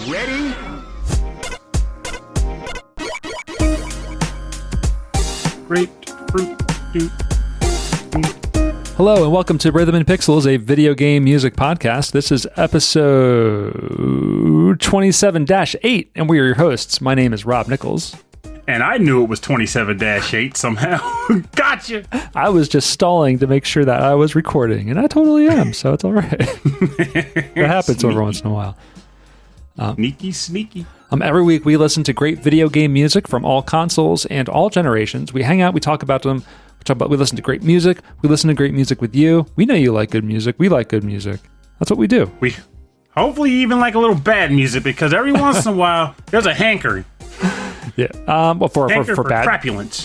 Ready? Grapefruit. Hello and welcome to Rhythm and Pixels, a video game music podcast. This is episode 27-8, and we are your hosts. My name is Rob Nichols. And I knew it was 27-8 somehow. Gotcha. I was just stalling to make sure that I was recording, and I totally am, so it's all right. It happens every once in a while. Sneaky. Every week we listen to great video game music from all consoles and all generations. We hang out, we talk about them, we listen to great music, we listen to great music with you. We know you like good music, we like good music. That's what we do. We hopefully even like a little bad music, because every once in a while there's a hankering. Yeah. Well, for bad crapulence.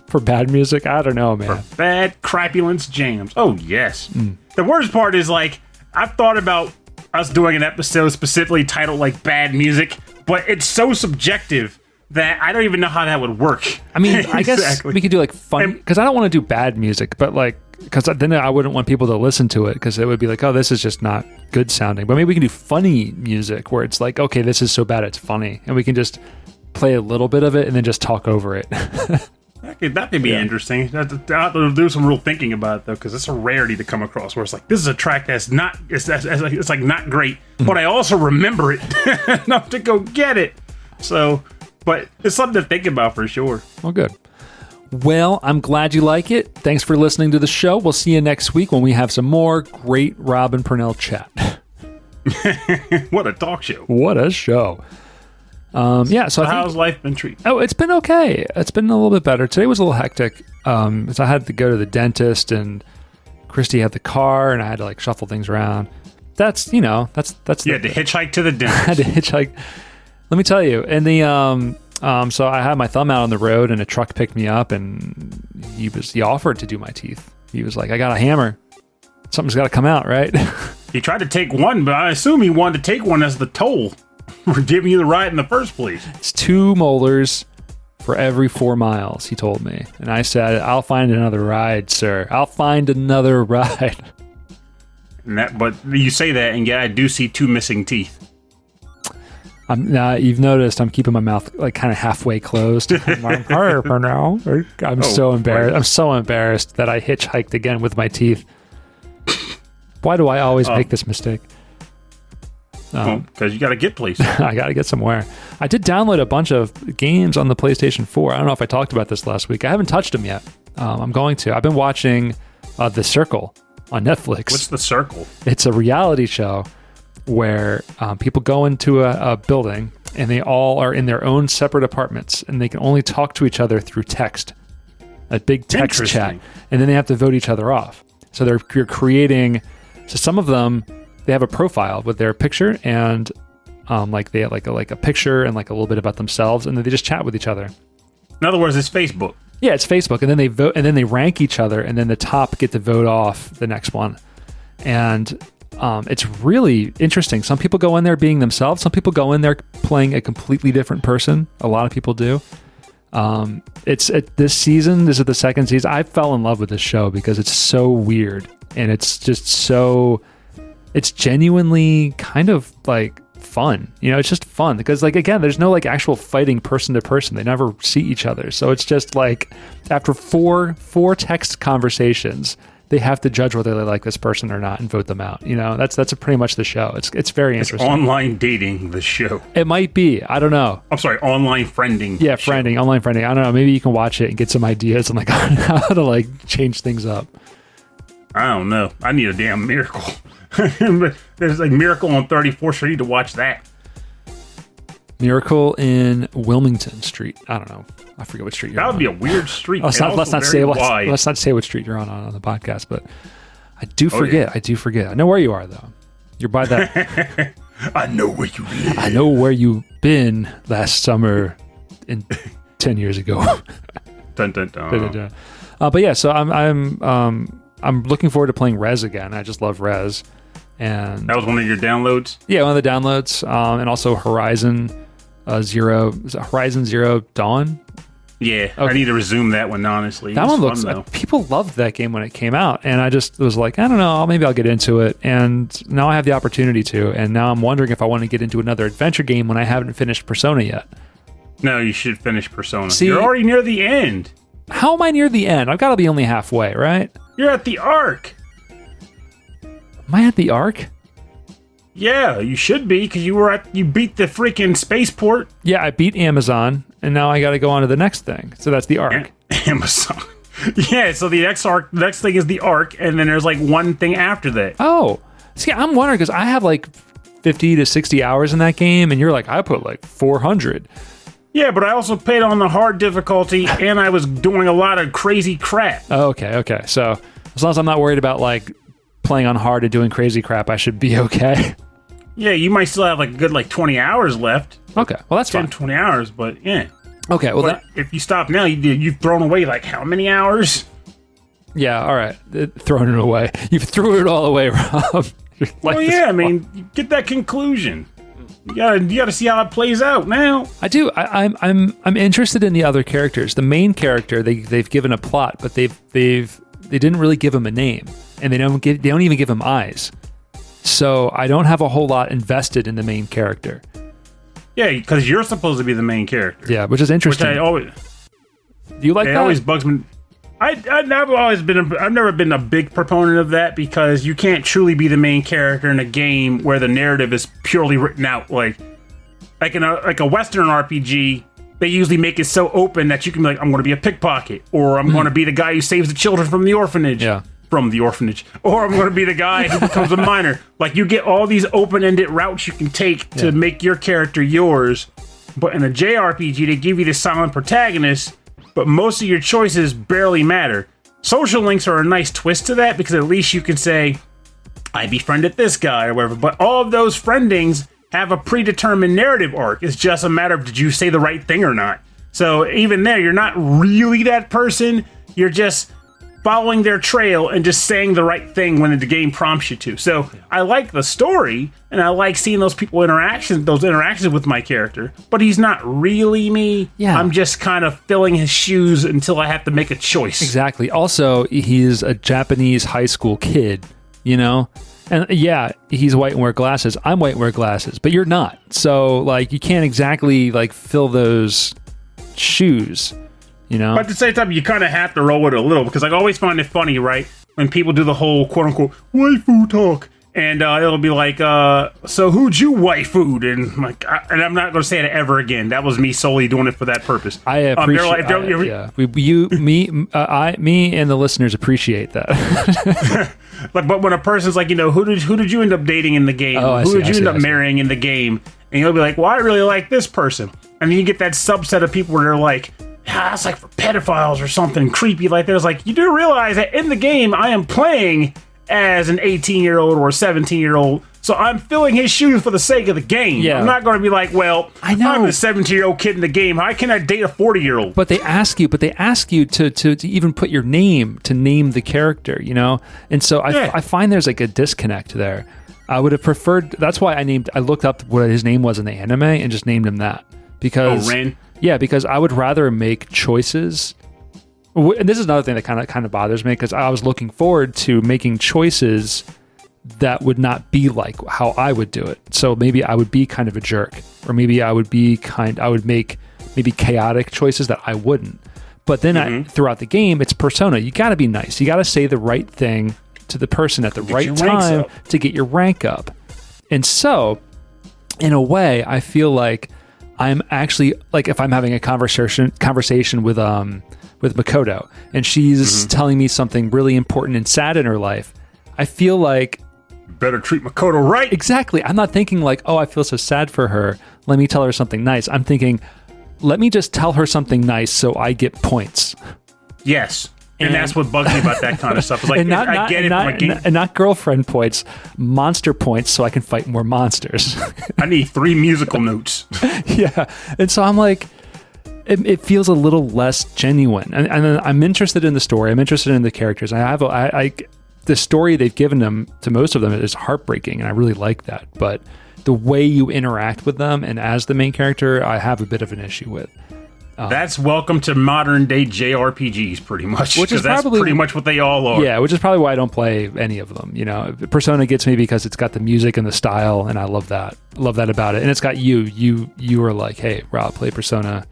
For bad music, I don't know, man. For bad crapulence jams. Oh yes. The worst part is, like, I've thought about us doing an episode specifically titled like bad music, but it's so subjective that I don't even know how that would work. I mean, I guess we could do like fun, because I don't want to do bad music, but like, because then I wouldn't want people to listen to it, because it would be like, oh, this is just not good sounding. But maybe we can do funny music where it's like, okay, this is so bad it's funny, and we can just play a little bit of it and then just talk over it. That could be interesting. I have to do some real thinking about it, though, because it's a rarity to come across where it's like, this is a track that's not, it's like not great, but I also remember it enough to go get it. So, but it's something to think about for sure. Well, good. Well, I'm glad you like it. Thanks for listening to the show. We'll see you next week when we have some more great Rob and Purnell chat. What a talk show. What a show. So how's life been treating? Oh, it's been okay. It's been a little bit better. Today was a little hectic. So I had to go to the dentist, and Christy had the car, and I had to like shuffle things around. That's You had to hitchhike to the dentist. I had to hitchhike. Let me tell you, and so I had my thumb out on the road, and a truck picked me up, and he offered to do my teeth. He was like, I got a hammer. Something's got to come out, right? He tried to take one, but I assume he wanted to take one as the toll for giving you the ride in the first place. It's 2 molars for every 4 miles, he told me. And I said, I'll find another ride, sir. I'll find another ride. But you say that, and yeah, I do see 2 missing teeth. You've noticed I'm keeping my mouth like kind of halfway closed. I'm like, for now. I'm so embarrassed. I'm so embarrassed that I hitchhiked again with my teeth. Why do I always make this mistake? Because you got to get places. I got to get somewhere. I did download a bunch of games on the PlayStation 4. I don't know if I talked about this last week. I haven't touched them yet. I'm going to. I've been watching The Circle on Netflix. What's The Circle? It's a reality show where people go into a building, and they all are in their own separate apartments, and they can only talk to each other through text, a big text chat, and then they have to vote each other off. So you're creating. So some of them, they have a profile with their picture, and like they have like a picture and like a little bit about themselves, and then they just chat with each other. In other words, it's Facebook. Yeah, it's Facebook, and then they vote, and then they rank each other, and then the top get to vote off the next one. And it's really interesting. Some people go in there being themselves. Some people go in there playing a completely different person. A lot of people do. This season. This is the second season. I fell in love with this show because it's so weird, and it's just so. It's genuinely kind of like fun. It's just fun because, like, again, there's no like actual fighting person to person. They never see each other. So it's just like after four text conversations, they have to judge whether they like this person or not and vote them out. That's pretty much the show. It's very interesting. It's online dating, the show. It might be. I don't know. I'm sorry, online friending. Yeah, friending, online friending. I don't know. Maybe you can watch it and get some ideas on like how to like change things up. I don't know. I need a damn miracle. There's like Miracle on 34th Street. To watch that. Miracle in Wilmington Street. I don't know. I forget what street you're on. That would be a weird street. Let's not say what street you're on the podcast, but I do forget. I do forget. I know where you are, though. You're by that. I know where you live. I know where you've been last summer 10 years ago. Dun, dun, dun. But yeah, so I'm looking forward to playing Rez again. I just love Rez. And that was one of your downloads? Yeah, one of the downloads. And also Horizon Zero Dawn. Yeah, I Okay. need to resume that one, honestly. That It one was looks. fun, though. People loved that game when it came out, and I just was like, I don't know, maybe I'll get into it. And now I have the opportunity to, and now I'm wondering if I want to get into another adventure game when I haven't finished Persona yet. No, you should finish Persona. See- You're already near the end. How am I near the end? I've got to be only halfway, right? You're at the arc. Am I at the arc? Yeah, you should be, because you beat the freaking spaceport. Yeah, I beat Amazon, and now I got to go on to the next thing. So that's the arc. Amazon. Yeah, so the next thing is the arc, and then there's like one thing after that. Oh, see, I'm wondering because I have like 50 to 60 hours in that game, and you're like, I put like 400. Yeah, but I also played on the hard difficulty, and I was doing a lot of crazy crap. Oh, okay. So as long as I'm not worried about like playing on hard and doing crazy crap, I should be okay. Yeah, you might still have like a good 20 hours left. Okay, well that's 10, fine. 20 hours, but yeah. Okay, well But if you stop now, you've thrown away like how many hours? yeah, all right, throwing it away. You threw it all away, Rob. Well, yeah, I mean, you get that conclusion. You gotta see how it plays out now. I do. I'm interested in the other characters. The main character, they've given a plot, but they didn't really give him a name, and they don't even give him eyes. So I don't have a whole lot invested in the main character. Yeah, because you're supposed to be the main character. Yeah, which is Which interesting. do you like that? always bugs me. I've never been a big proponent of that because you can't truly be the main character in a game where the narrative is purely written out. Like in a Western RPG, they usually make it so open that you can be like, I'm going to be a pickpocket, or I'm going to be the guy who saves the children from the orphanage. Yeah. From the orphanage, or I'm going to be the guy who becomes a miner. Like, you get all these open-ended routes you can take to make your character yours. But in a JRPG, they give you the silent protagonist, but most of your choices barely matter. Social links are a nice twist to that because at least you can say, I befriended this guy or whatever. But all of those friendings have a predetermined narrative arc. It's just a matter of did you say the right thing or not. So even there, you're not really that person. You're just following their trail and just saying the right thing when the game prompts you to. So I like the story, and I like seeing those interactions with my character, but he's not really me. Yeah. I'm just kind of filling his shoes until I have to make a choice. Exactly. Also, he's a Japanese high school kid, you know? And yeah, he's white and wear glasses. I'm white and wear glasses, but you're not. So, like, you can't exactly, like, fill those shoes, you know? But at the same time, you kind of have to roll with it a little because I always find it funny, right? When people do the whole quote-unquote waifu talk. And it'll be like, so who'd you waifu'd? And I'm not going to say it ever again. That was me solely doing it for that purpose. I appreciate yeah. Me and the listeners appreciate that. But when a person's like, who did you end up dating in the game? Who did you end up marrying in the game? And you'll be like, well, I really like this person. And then you get that subset of people where they're like, that's like for pedophiles or something creepy like that. It's like, you do realize that in the game, I am playing as an 18-year-old or a 17-year-old. So I'm filling his shoes for the sake of the game. Yeah. I'm not going to be like, well, I know. I'm the 17-year-old kid in the game. How can I date a 40-year-old? But they ask you to even put your name to name the character, you know? And so I find there's like a disconnect there. I would have preferred, that's why I looked up what his name was in the anime and just named him that. Because, Ren? Yeah, because I would rather make choices. And this is another thing that kind of bothers me because I was looking forward to making choices that would not be like how I would do it. So maybe I would be kind of a jerk, or maybe I would make maybe chaotic choices that I wouldn't. But then throughout the game, it's Persona. You got to be nice. You got to say the right thing to the person at the right time to get your rank up. And so, in a way, I feel like I'm actually like if I'm having a conversation with Makoto and she's telling me something really important and sad in her life, I feel like better treat Makoto right. Exactly. I'm not thinking like, oh, I feel so sad for her. Let me tell her something nice. I'm thinking, let me just tell her something nice so I get points. Yes. And that's what bugs me about that kind of stuff. It's like, I get it from a game. And not girlfriend points, monster points so I can fight more monsters. I need 3 musical notes. Yeah. And so I'm like, it feels a little less genuine. And I'm interested in the story. I'm interested in the characters. The story they've given them to most of them is heartbreaking, and I really like that. But the way you interact with them and as the main character, I have a bit of an issue with. That's welcome to modern day JRPGs, pretty much. Which is that's probably pretty much what they all are. Yeah, which is probably why I don't play any of them. You know, Persona gets me because it's got the music and the style, and I love that. Love that about it. And it's got you. You were like, hey, Rob, play Persona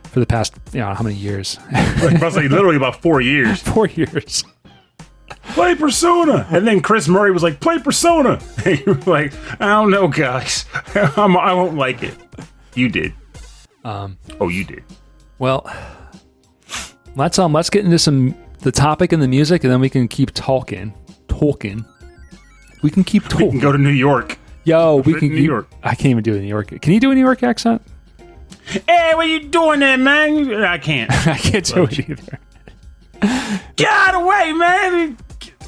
for the past, how many years? Like literally about 4 years. 4 years. Play Persona, and then Chris Murray was like, "Play Persona." And you were like, "I don't know, guys. I won't like it." You did. You did. Well, let's get into the topic and the music, and then we can keep talking. We can keep talking. We can go to New York. Yo, we can New York. I can't even do a New York. Can you do a New York accent? Hey, what you doing there, man? I can't. I can't do it either. Get out of the way, man.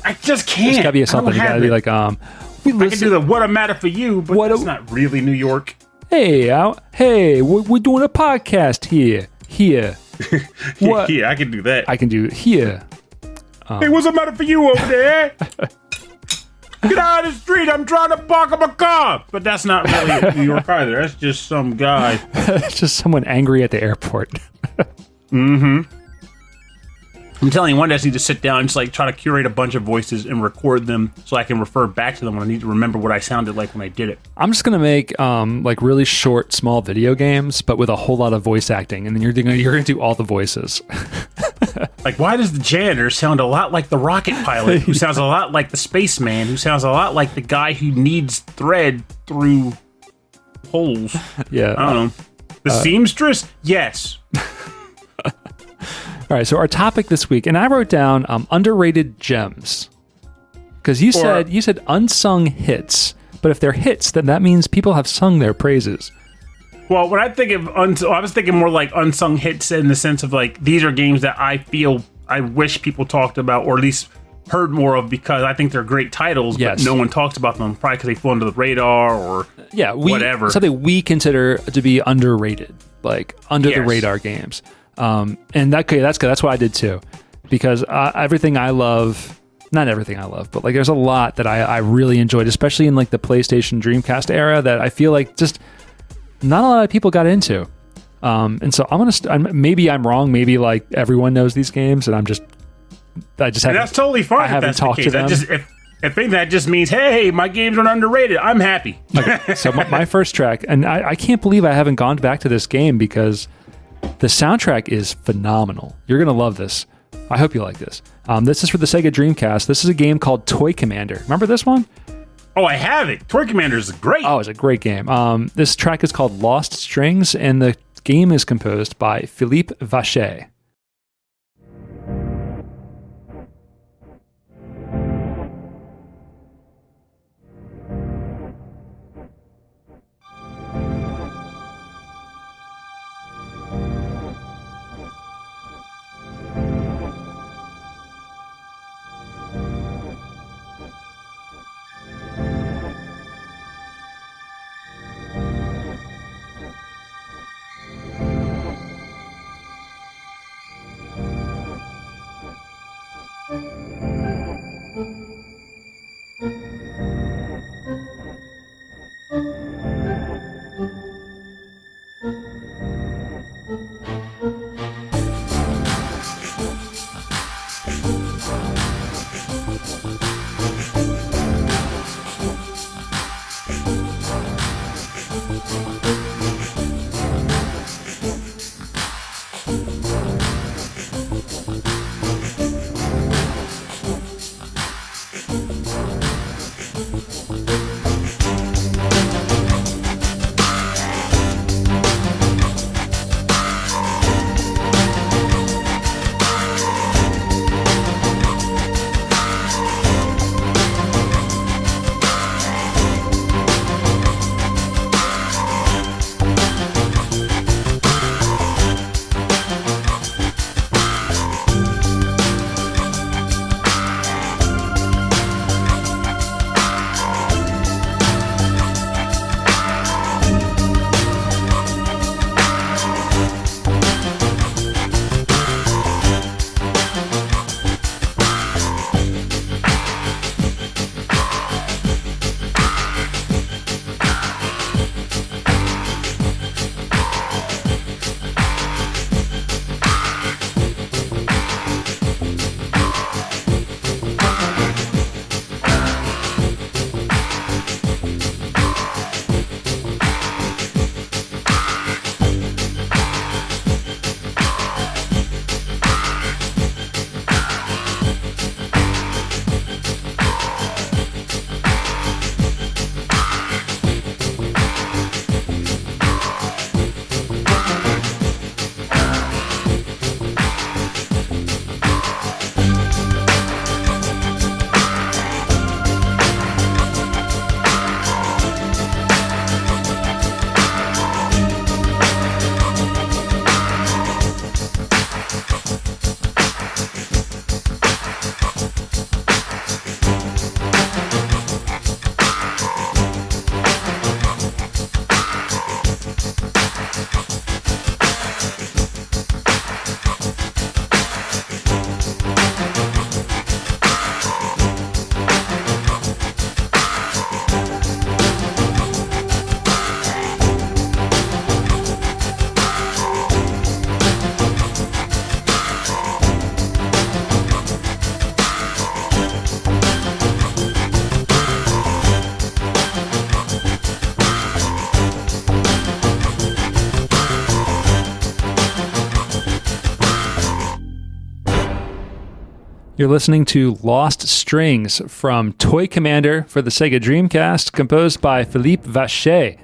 I just can't. There's gotta be something. You gotta be like, I can do the "What a Matter for You," but that's not really New York. Hey, we're doing a podcast here. What? Yeah, I can do that. I can do here. Hey, what's the matter for you over there? Get out of the street! I'm trying to park up a car. But that's not really New York either. That's just some guy. It's just someone angry at the airport. Mm-hmm. I'm telling you, one day I just need to sit down and just try to curate a bunch of voices and record them so I can refer back to them when I need to remember what I sounded like when I did it. I'm just gonna make really short, small video games, but with a whole lot of voice acting, and then you're gonna do all the voices. Like, why does the janitor sound a lot like the rocket pilot, who sounds a lot like the spaceman, who sounds a lot like the guy who needs thread through holes? Yeah, I don't know. The seamstress? Yes. All right, so our topic this week, and I wrote down underrated gems, because you said unsung hits, but if they're hits, then that means people have sung their praises. Well, when I think of I was thinking more like unsung hits in the sense of like these are games that I feel I wish people talked about, or at least heard more of, because I think they're great titles, yes, but no one talks about them, probably because they fall under the radar or whatever. Something we consider to be underrated, like under the radar games. And that's good. That's what I did too, because everything I love, not everything I love, but like there's a lot that I really enjoyed, especially in like the PlayStation Dreamcast era, that I feel like just not a lot of people got into. And so maybe I'm wrong. Maybe like everyone knows these games, and I just haven't. And that's totally fine. I haven't talked to them. If anything, that just means, hey, my games are underrated. I'm happy. Okay. So my first track, and I can't believe I haven't gone back to this game because the soundtrack is phenomenal. You're going to love this. I hope you like this. This is for the Sega Dreamcast. This is a game called Toy Commander. Remember this one? Oh, I have it. Toy Commander is great. Oh, it's a great game. This track is called Lost Strings, and the game is composed by Philippe Vacher. You're listening to Lost Strings from Toy Commander for the Sega Dreamcast, composed by Philippe Vacher.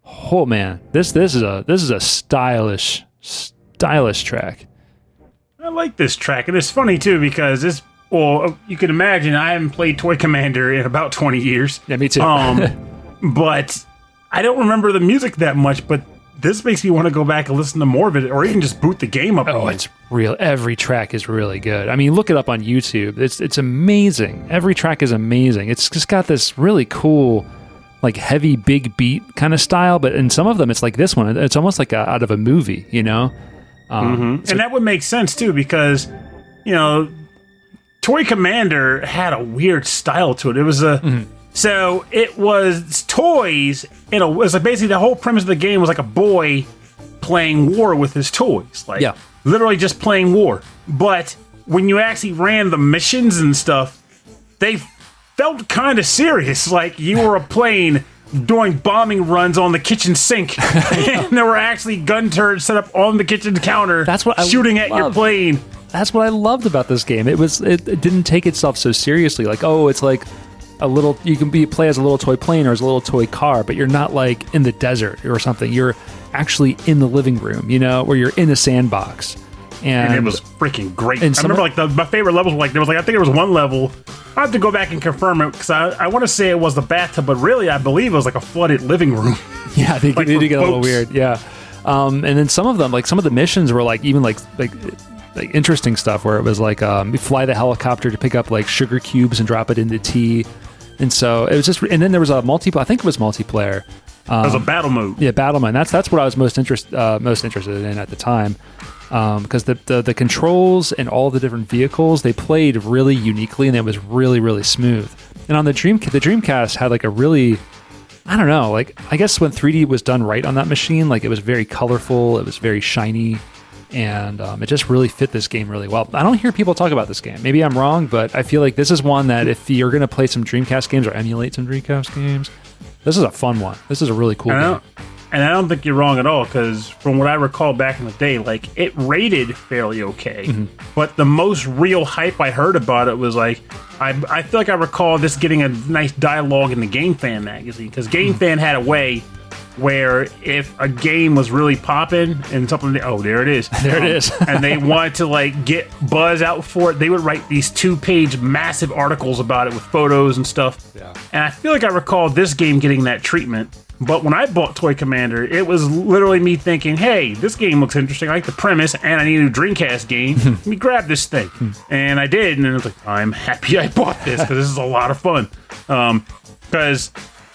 Oh man, this is a stylish track. I like this track, and it's funny too because you can imagine I haven't played Toy Commander in about 20 years. Yeah, me too. But I don't remember the music that much, but this makes me want to go back and listen to more of it, or even just boot the game up. Oh, it's real. Every track is really good. I mean, look it up on YouTube. It's amazing. Every track is amazing. It's just got this really cool, like heavy, big beat kind of style. But in some of them, it's like this one. It's almost like out of a movie, you know? And that would make sense too, because, Toy Commander had a weird style to it. It was so it was toys. It was basically the whole premise of the game was like a boy playing war with his toys, like literally just playing war. But when you actually ran the missions and stuff, they felt kind of serious, like you were a plane doing bombing runs on the kitchen sink, and there were actually gun turrets set up on the kitchen counter. That's what shooting at your plane. That's what I loved about this game. It didn't take itself so seriously. Like, oh, it's like a little. You can play as a little toy plane or as a little toy car, but you're not like in the desert or something. You're actually in the living room, where you're in a sandbox. And it was freaking great. I remember my favorite levels were like I think there was one level. I have to go back and confirm it because I want to say it was the bathtub, but really I believe it was like a flooded living room. Yeah, they did get a little weird. Yeah, and then some of them, like some of the missions were like even like interesting stuff where it was like you fly the helicopter to pick up like sugar cubes and drop it into tea, and so it was just. And then there was a multiplayer. I think it was multiplayer. It was a battle mode. Yeah, battle mode. That's what I was most interested in at the time. Because the controls and all the different vehicles, they played really uniquely, and it was really, really smooth. And on the Dreamcast had like a really, I don't know, like I guess when 3D was done right on that machine, like it was very colorful, it was very shiny, and it just really fit this game really well. I don't hear people talk about this game. Maybe I'm wrong, but I feel like this is one that if you're going to play some Dreamcast games or emulate some Dreamcast games, this is a fun one. This is a really cool game. And I don't think you're wrong at all, because from what I recall back in the day, like it rated fairly okay. But the most real hype I heard about it was like, I feel like I recall this getting a nice dialogue in the Game Fan magazine, because Game Fan had a way where if a game was really popping and something, there it is. There it is. And they wanted to like get buzz out for it, they would write these 2-page massive articles about it with photos and stuff. Yeah. And I feel like I recall this game getting that treatment. But when I bought Toy Commander, it was literally me thinking, hey, this game looks interesting. I like the premise, and I need a new Dreamcast game. Let me grab this thing. And I did, and it was like, I'm happy I bought this, because this is a lot of fun. Because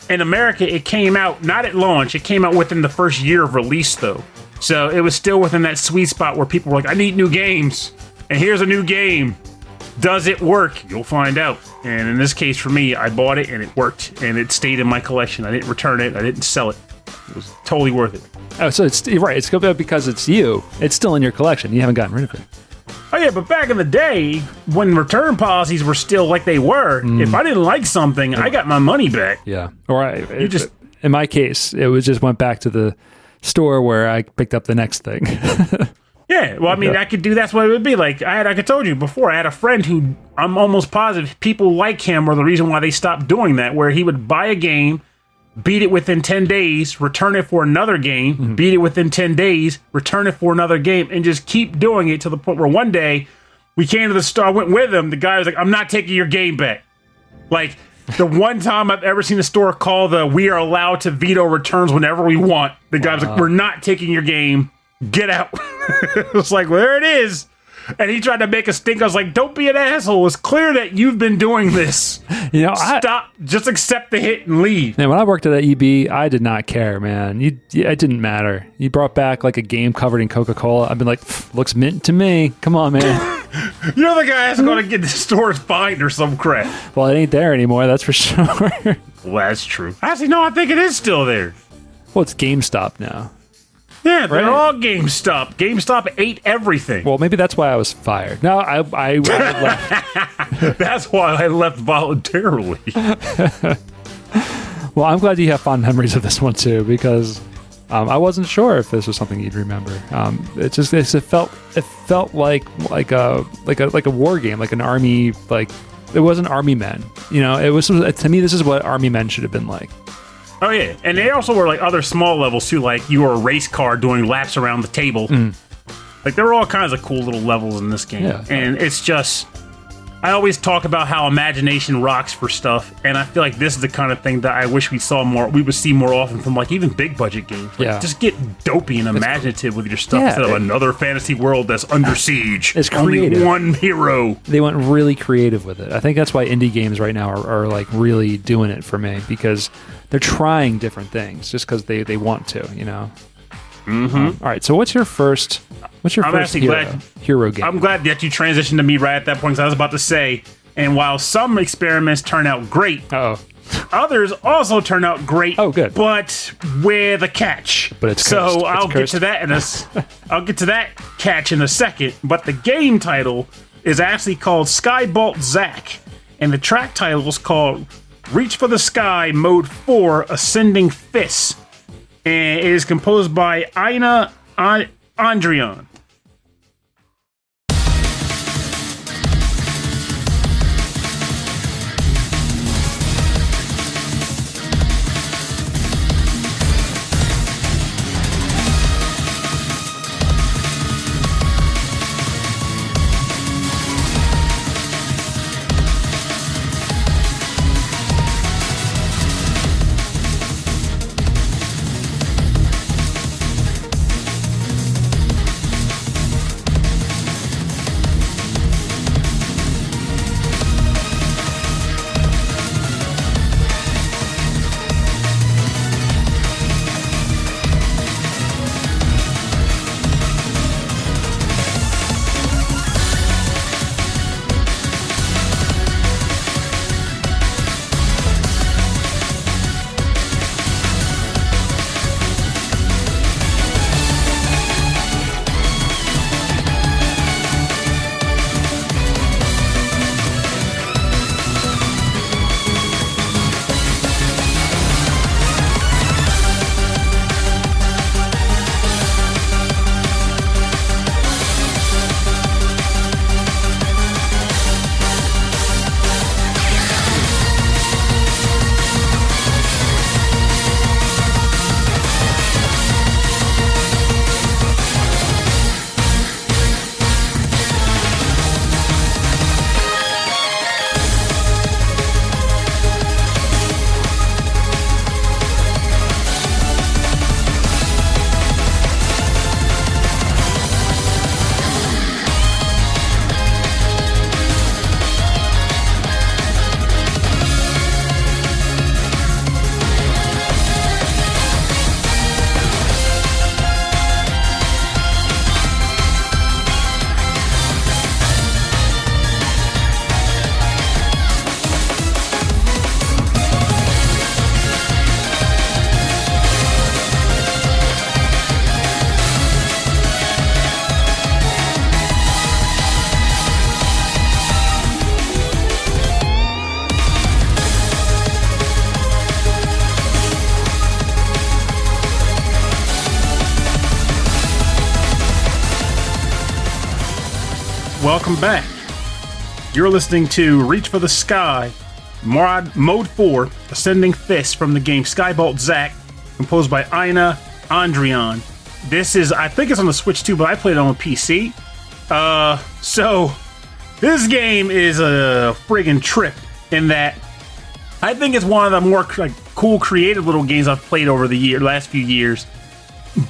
in America, it came out, not at launch, it came out within the first year of release, though. So it was still within that sweet spot where people were like, I need new games, and here's a new game. Does it work? You'll find out. And in this case, for me, I bought it and it worked, and it stayed in my collection. I didn't return it. I didn't sell it. It was totally worth it. Oh, so it's right. It's because it's you. It's still in your collection. You haven't gotten rid of it. Oh yeah, but back in the day, when return policies were still like they were, if I didn't like something, I got my money back. Yeah. Or in my case, it was just went back to the store where I picked up the next thing. Yeah, well, I mean, I could do. That's what it would be like. I told you before. I had a friend who I'm almost positive people like him were the reason why they stopped doing that. Where he would buy a game, beat it within 10 days, return it for another game, beat it within 10 days, return it for another game, and just keep doing it to the point where one day we came to the store. I went with him. The guy was like, "I'm not taking your game back." Like the one time I've ever seen a store call we are allowed to veto returns whenever we want. The guy was like, "We're not taking your game. Get out." It was like, well, there it is. And he tried to make a stink. I was like, don't be an asshole. It's clear that you've been doing this. Stop. Just accept the hit and leave. Man, when I worked at EB, I did not care, man. It didn't matter. You brought back like a game covered in Coca-Cola. I've been like, looks mint to me. Come on, man. You're the guy that's going to get the store's fined or some crap. Well, it ain't there anymore. That's for sure. Well, that's true. Actually, no, I think it is still there. Well, it's GameStop now. Yeah, they're all GameStop. GameStop ate everything. Well, maybe that's why I was fired. No, I left. That's why I left voluntarily. Well, I'm glad you have fond memories of this one too, because I wasn't sure if this was something you'd remember. It felt like a war game, like an army, like it wasn't Army Men. You know, it was, to me, this is what Army Men should have been like. Oh yeah, and they also were like other small levels too, like you were a race car doing laps around the table. Like there were all kinds of cool little levels in this game, and it's just, I always talk about how imagination rocks for stuff, and I feel like this is the kind of thing that I wish we would see more often from like even big budget games. Like, just get dopey and imaginative with your stuff instead of another fantasy world that's under siege. It's creative. Only one hero. They went really creative with it. I think that's why indie games right now are like really doing it for me, because they're trying different things just because they want to, you know. All right, so what's your first hero game? I'm glad that you transitioned to me right at that point, because I was about to say, and while some experiments turn out great, others also turn out great. Oh, good. But with a catch. But it's so cursed. I'll get to that I'll get to that catch in a second. But the game title is actually called Skybolt Zack, and the track title is called Reach for the Sky Mode 4 Ascending Fists. And it is composed by Ina Andrian. Welcome back. You're listening to Reach for the Sky, Mode 4, Ascending Fist from the game Skybolt Zack, composed by Ina Andrian. This is, I think it's on the Switch too, but I played it on PC. So, this game is a friggin' trip in that I think it's one of the more cool, creative little games I've played over the last few years.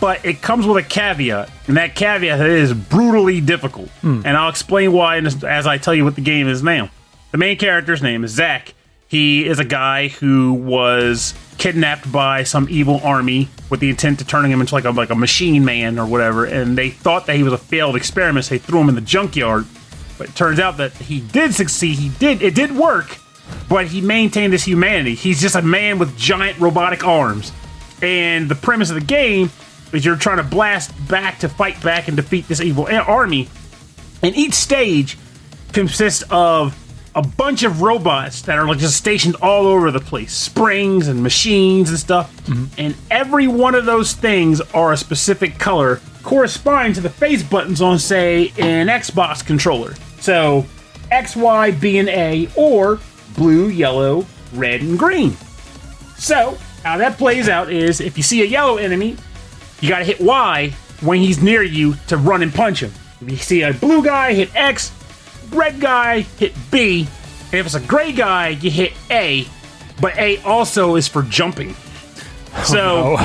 But it comes with a caveat, and that caveat is brutally difficult. And I'll explain why as I tell you what the game is now. The main character's name is Zack. He is a guy who was kidnapped by some evil army with the intent to turning him into like a machine man or whatever, and they thought that he was a failed experiment, so they threw him in the junkyard. But it turns out that he did succeed. It did work, but he maintained his humanity. He's just a man with giant robotic arms. And the premise of the game is you're trying to blast back to fight back and defeat this evil army. And each stage consists of a bunch of robots that are like just stationed all over the place, springs and machines and stuff. And every one of those things are a specific color corresponding to the face buttons on, say, an Xbox controller. So X, Y, B, and A, or blue, yellow, red, and green. So how that plays out is if you see a yellow enemy, you gotta hit Y when he's near you to run and punch him. If you see a blue guy, hit X. Red guy, hit B. And if it's a gray guy, you hit A. But A also is for jumping. So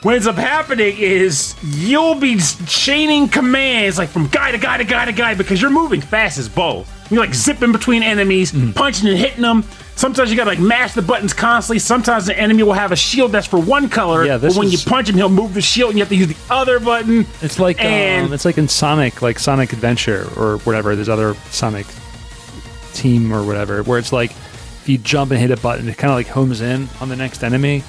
what ends up happening is you'll be chaining commands like from guy to guy to guy to guy because you're moving fast as balls. You're like zipping between enemies, punching and hitting them. Sometimes you gotta like mash the buttons constantly. Sometimes the enemy will have a shield that's for one color, but when you punch him, he'll move the shield and you have to use the other button. It's like it's like in Sonic, like Sonic Adventure or whatever. There's other Sonic Team or whatever, where it's like if you jump and hit a button, it kind of like homes in on the next enemy.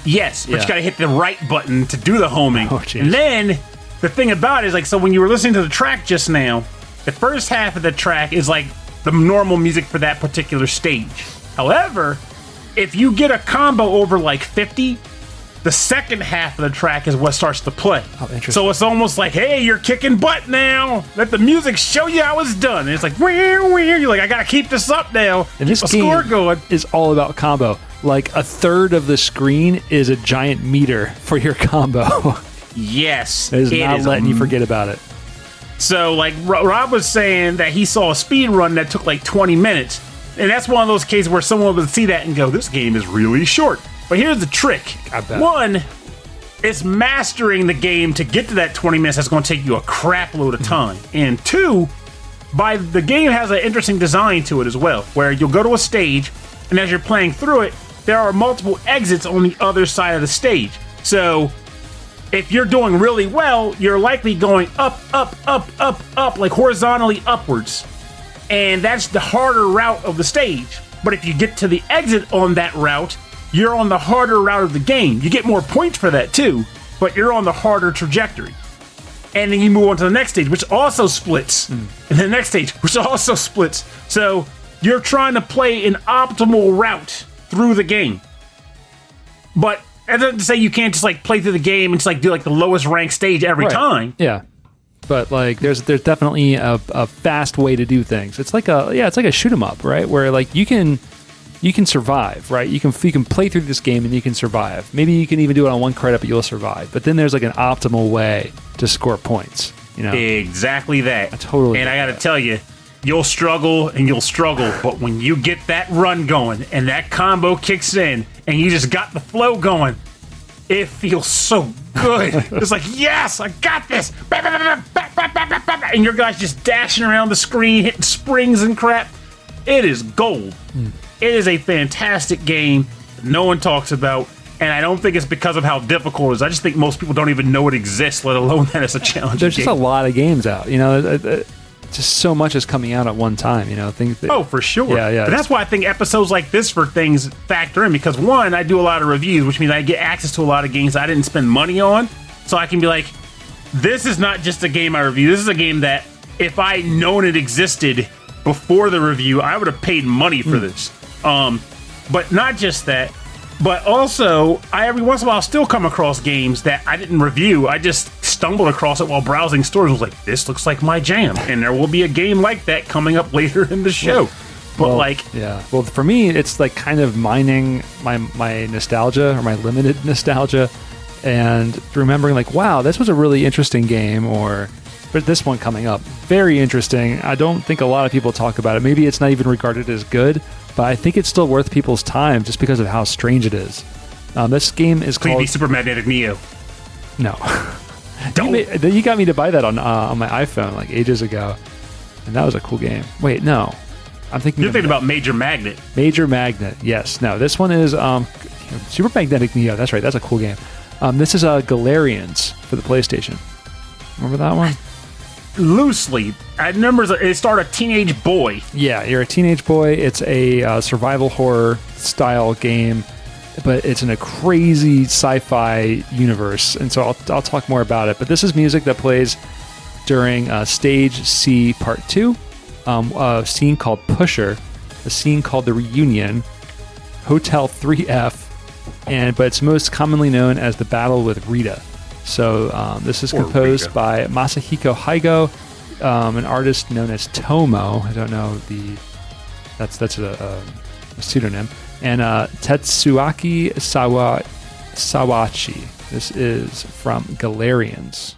Yes, but you gotta hit the right button to do the homing. Oh, geez. And then the thing about it is like, so when you were listening to the track just now, the first half of the track is like the normal music for that particular stage. However, if you get a combo over like 50, the second half of the track is what starts to play. Oh, interesting. So it's almost like, hey, you're kicking butt now. Let the music show you how it's done. And it's like, you're like, I gotta keep this up now. And this keep a game score going. is all about combo. Like a third of the screen is a giant meter for your combo. Yes, It is not letting you forget about it. So, like Rob was saying that he saw a speed run that took like 20 minutes. And that's one of those cases where someone would see that and go, this game is really short. But here's the trick. I bet. One, it's mastering the game to get to that 20 minutes. That's going to take you a crap load of time. And two, the game has an interesting design to it as well, where you'll go to a stage, and as you're playing through it, there are multiple exits on the other side of the stage. So if you're doing really well, you're likely going up, like horizontally upwards. And that's the harder route of the stage. But if you get to the exit on that route, you're on the harder route of the game. You get more points for that too, but you're on the harder trajectory. And then you move on to the next stage, which also splits. And the next stage, which also splits. So you're trying to play an optimal route through the game. But that doesn't say you can't just like play through the game and just like do like the lowest ranked stage every time. Yeah. But like there's definitely a fast way to do things. It's like a shoot 'em up, right? Where like you can survive, right? You can play through this game and you can survive. Maybe you can even do it on one credit, but you'll survive. But then there's like an optimal way to score points, you know? Exactly that. I totally And get I gotta that. tell you, you'll struggle, but when you get that run going and that combo kicks in and you just got the flow going, it feels so good. It's like, yes, I got this. And your guy's just dashing around the screen, hitting springs and crap. It is gold. It is a fantastic game that no one talks about. And I don't think it's because of how difficult it is. I just think most people don't even know it exists, let alone that it's a challenge. There's just a lot of games out, you know. Just so much is coming out at one time, you know. Things that, oh, for sure. Yeah. But that's why I think episodes like this for things factor in, because one, I do a lot of reviews, which means I get access to a lot of games I didn't spend money on. So I can be like, this is not just a game I review. This is a game that if I'd known it existed before the review, I would have paid money for this. But not just that, but also I every once in a while still come across games that I didn't review. I just stumbled across it while browsing stores. I was like, this looks like my jam. And there will be a game like that coming up later in the show. But well, for me, it's like kind of mining my nostalgia or my limited nostalgia and remembering like, wow, this was a really interesting game, but this one coming up, very interesting. I don't think a lot of people talk about it. Maybe it's not even regarded as good, but I think it's still worth people's time just because of how strange it is. This game is called Super Magnetic Neo. No. Don't. You got me to buy that on my iPhone like ages ago, and that was a cool game. Wait, no. I'm thinking You're thinking about Major Magnet. Major Magnet, yes. No, this one is Super Magnetic Neo. That's right. That's a cool game. This is Galarians for the PlayStation. Remember that one? Loosely. I remember it started a teenage boy. Yeah, you're a teenage boy. It's a survival horror style game, but it's in a crazy sci-fi universe. And so I'll talk more about it. But this is music that plays during Stage C Part 2. a scene called Pusher, a scene called The Reunion, Hotel 3F, but it's most commonly known as The Battle with Rita. So this is composed Rita. by Masahiko Haigo, an artist known as Tomo. I don't know that's a pseudonym, and Tetsuaki Sawachi. This is from Galarians.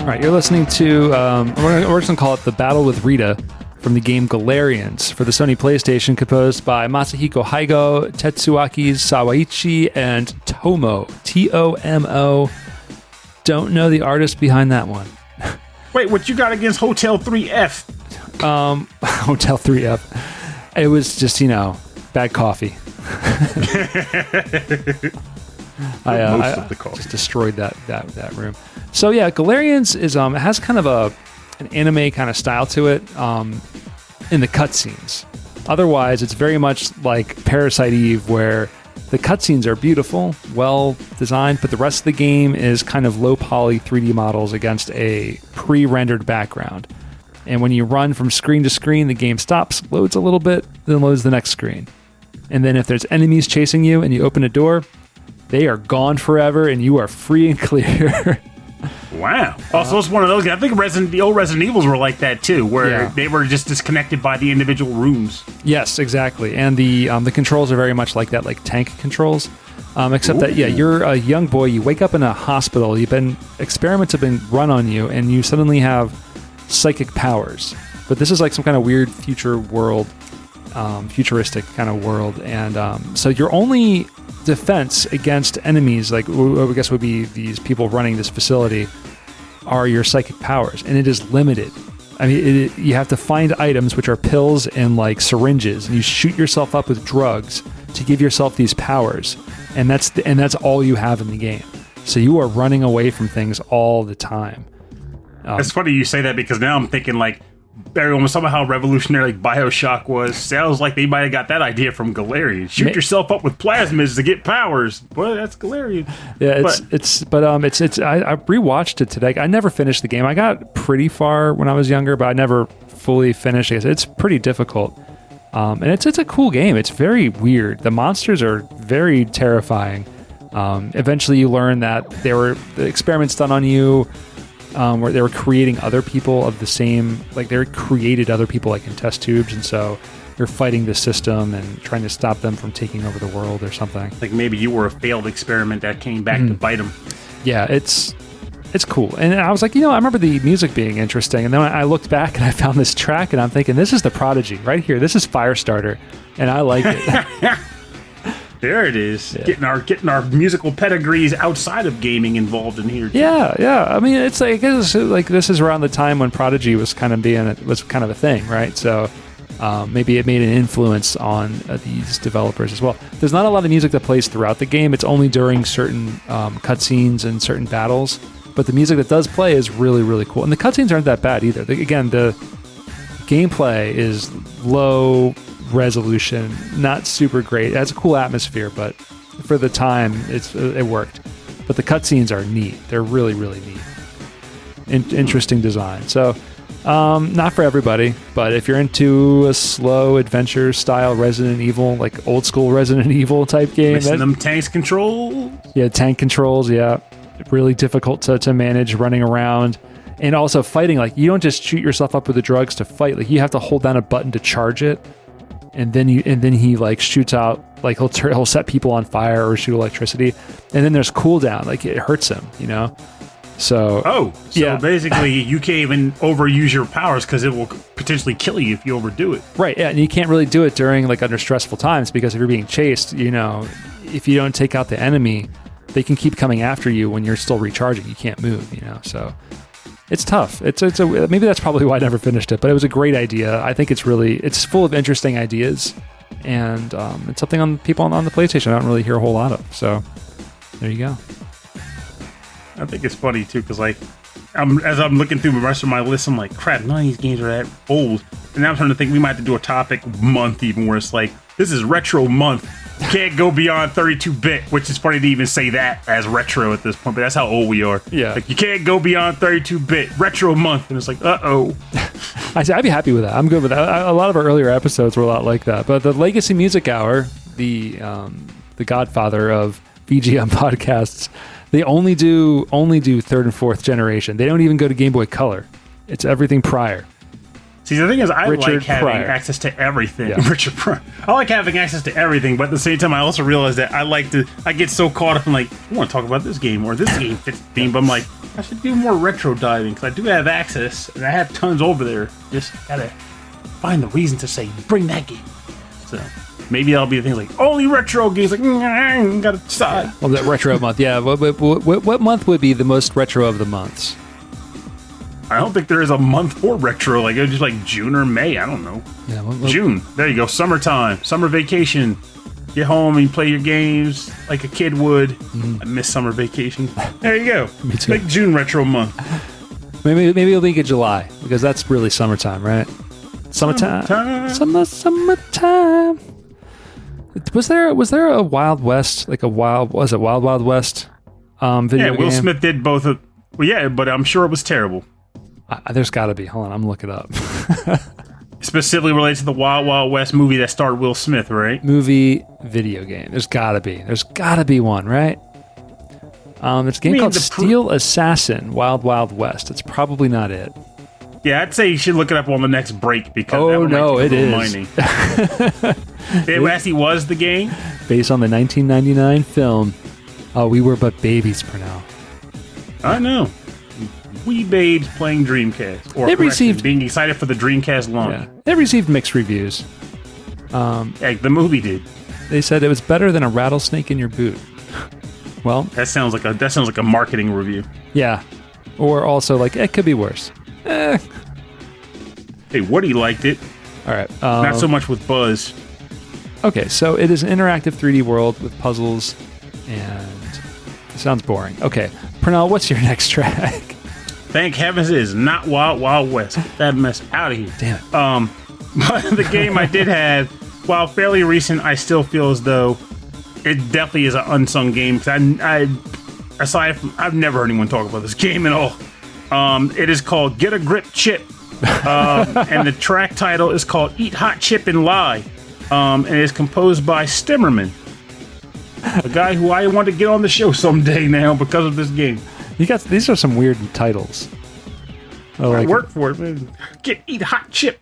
All right, you're listening to, we're just going to call it The Battle with Rita from the game Galarians for the Sony PlayStation, composed by Masahiko Haigo, Tetsuaki Sawaichi, and Tomo, Tomo. Don't know the artist behind that one. Wait, what you got against Hotel 3F? Hotel 3F. It was just, bad coffee. Most of the car. just destroyed that room. So yeah, Galarians is it has kind of an anime kind of style to it in the cutscenes. Otherwise, it's very much like Parasite Eve, where the cutscenes are beautiful, well designed, but the rest of the game is kind of low poly 3D models against a pre-rendered background. And when you run from screen to screen, the game stops, loads a little bit, then loads the next screen. And then if there's enemies chasing you and you open a door, they are gone forever and you are free and clear. Wow. Also, it's one of those. I think the old Resident Evils were like that too, where they were just disconnected by the individual rooms. Yes, exactly. And the controls are very much like that, like tank controls. Except that, you're a young boy. You wake up in a hospital. Experiments have been run on you, and you suddenly have psychic powers. But this is like some kind of weird future world, futuristic kind of world. And so your only defense against enemies, like I guess would be these people running this facility, are your psychic powers, and it is limited. I mean, you have to find items which are pills and like syringes, and you shoot yourself up with drugs to give yourself these powers, and that's all you have in the game. So you are running away from things all the time. It's funny you say that, because now I'm thinking like everyone was talking about how revolutionary like BioShock was. Sounds like they might have got that idea from Galarian. Shoot yourself up with plasmids to get powers. Well, that's Galarian. Yeah, it's I rewatched it today. I never finished the game. I got pretty far when I was younger, but I never fully finished it. It's pretty difficult. And it's a cool game. It's very weird. The monsters are very terrifying. Eventually you learn that the experiments done on you, where they were creating other people of the same, like they created other people like in test tubes, and so you're fighting the system and trying to stop them from taking over the world or something. Like maybe you were a failed experiment that came back to bite them. Yeah, it's cool. And I was like, I remember the music being interesting, and then I looked back and I found this track, and I'm thinking, this is the Prodigy right here. This is Firestarter, and I like it. There it is. Yeah. Getting our musical pedigrees outside of gaming involved in here too. Yeah. I mean, it's like, I guess like this is around the time when Prodigy was kind of a thing, right? So maybe it made an influence on these developers as well. There's not a lot of music that plays throughout the game. It's only during certain cutscenes and certain battles. But the music that does play is really, really cool. And the cutscenes aren't that bad either. Again, the gameplay is low resolution, not super great. It has a cool atmosphere, but for the time, it worked. But the cutscenes are neat. They're really, really neat. Interesting design. So, not for everybody, but if you're into a slow adventure style Resident Evil, like old school Resident Evil type game, missing them tank controls. Yeah, tank controls. Yeah, really difficult to manage running around. And also fighting, like you don't just shoot yourself up with the drugs to fight. Like you have to hold down a button to charge it. And then he like shoots out, like he'll set people on fire or shoot electricity, and then there's cooldown, like it hurts him, So basically you can't even overuse your powers because it will potentially kill you if you overdo it. Right, yeah, and you can't really do it during like under stressful times, because if you're being chased, if you don't take out the enemy, they can keep coming after you when you're still recharging. You can't move, so. It's tough. Maybe that's probably why I never finished it, but it was a great idea. I think it's full of interesting ideas, and it's something on people on the PlayStation I don't really hear a whole lot of. So there you go. I think it's funny too, because like as I'm looking through the rest of my list, I'm like, crap, none of these games are that old. And now I'm trying to think we might have to do a topic month even where it's like, this is retro month. You can't go beyond 32-bit, which is funny to even say that as retro at this point, but that's how old we are. Yeah. Like, you can't go beyond 32-bit, retro month, and it's like, uh-oh. I'd be happy with that. I'm good with that. A lot of our earlier episodes were a lot like that. But the Legacy Music Hour, the godfather of VGM podcasts, they only do third and fourth generation. They don't even go to Game Boy Color. It's everything prior. See, the thing is, I Richard like having Pryor. access to everything. Yeah. Richard Pryor. I like having access to everything, but at the same time, I also realize that I get so caught up in like, I want to talk about this game, or this game fits the theme, but I'm like, I should do more retro diving, because I do have access, and I have tons over there. Just gotta find the reason to say, bring that game. So, maybe that'll be the thing like, only retro games, like, gotta decide. Well, that retro month, yeah. What month would be the most retro of the months? I don't think there is a month for retro. Like, it's just like June or May. I don't know. Yeah, June. There you go. Summertime. Summer vacation. get home and you play your games like a kid would. I miss summer vacation. There you go. Me too. Like June retro month. Maybe it'll be good July because that's really summertime, right? Summertime. Summertime. Was there a Wild West, like Wild Wild West video Yeah, Will game? Smith did both of. Well, yeah, but I'm sure it was terrible. There's got to be. Hold on, I'm looking it up. Specifically related to the Wild Wild West movie that starred Will Smith, right? Movie video game. There's got to be. There's got to be one, right? There's a game called Steel Assassin Wild Wild West. It's probably not it. Yeah, I'd say you should look it up on the next break because Oh, that one no, might take it a little is. mining. It actually was the game. Based on the 1999 film, We Were But Babies, Pernell. I know. We babes playing Dreamcast. Or It received- being excited for the Dreamcast launch. Yeah. It received mixed reviews. Like the movie did. They said it was better than a rattlesnake in your boot. Well, That sounds like a marketing review. yeah. Or also, like, it could be worse. Hey, Woody liked it. All right. Not so much with Buzz. Okay, so it is an interactive 3D world with puzzles, and it sounds boring. Okay, Pernell, what's your next track? Thank heavens it is not Wild Wild West. Get that mess out of here. Damn it. But the game I did have, while fairly recent, I still feel as though it definitely is an unsung game. Because aside from, I've never heard anyone talk about this game at all. It is called Get a Grip Chip. And the track title is called Eat Hot Chip and Lie. And it is composed by Stimmerman, a guy who I want to get on the show someday now because of this game. These are some weird titles. I I like work for it, man. Eat Hot Chip.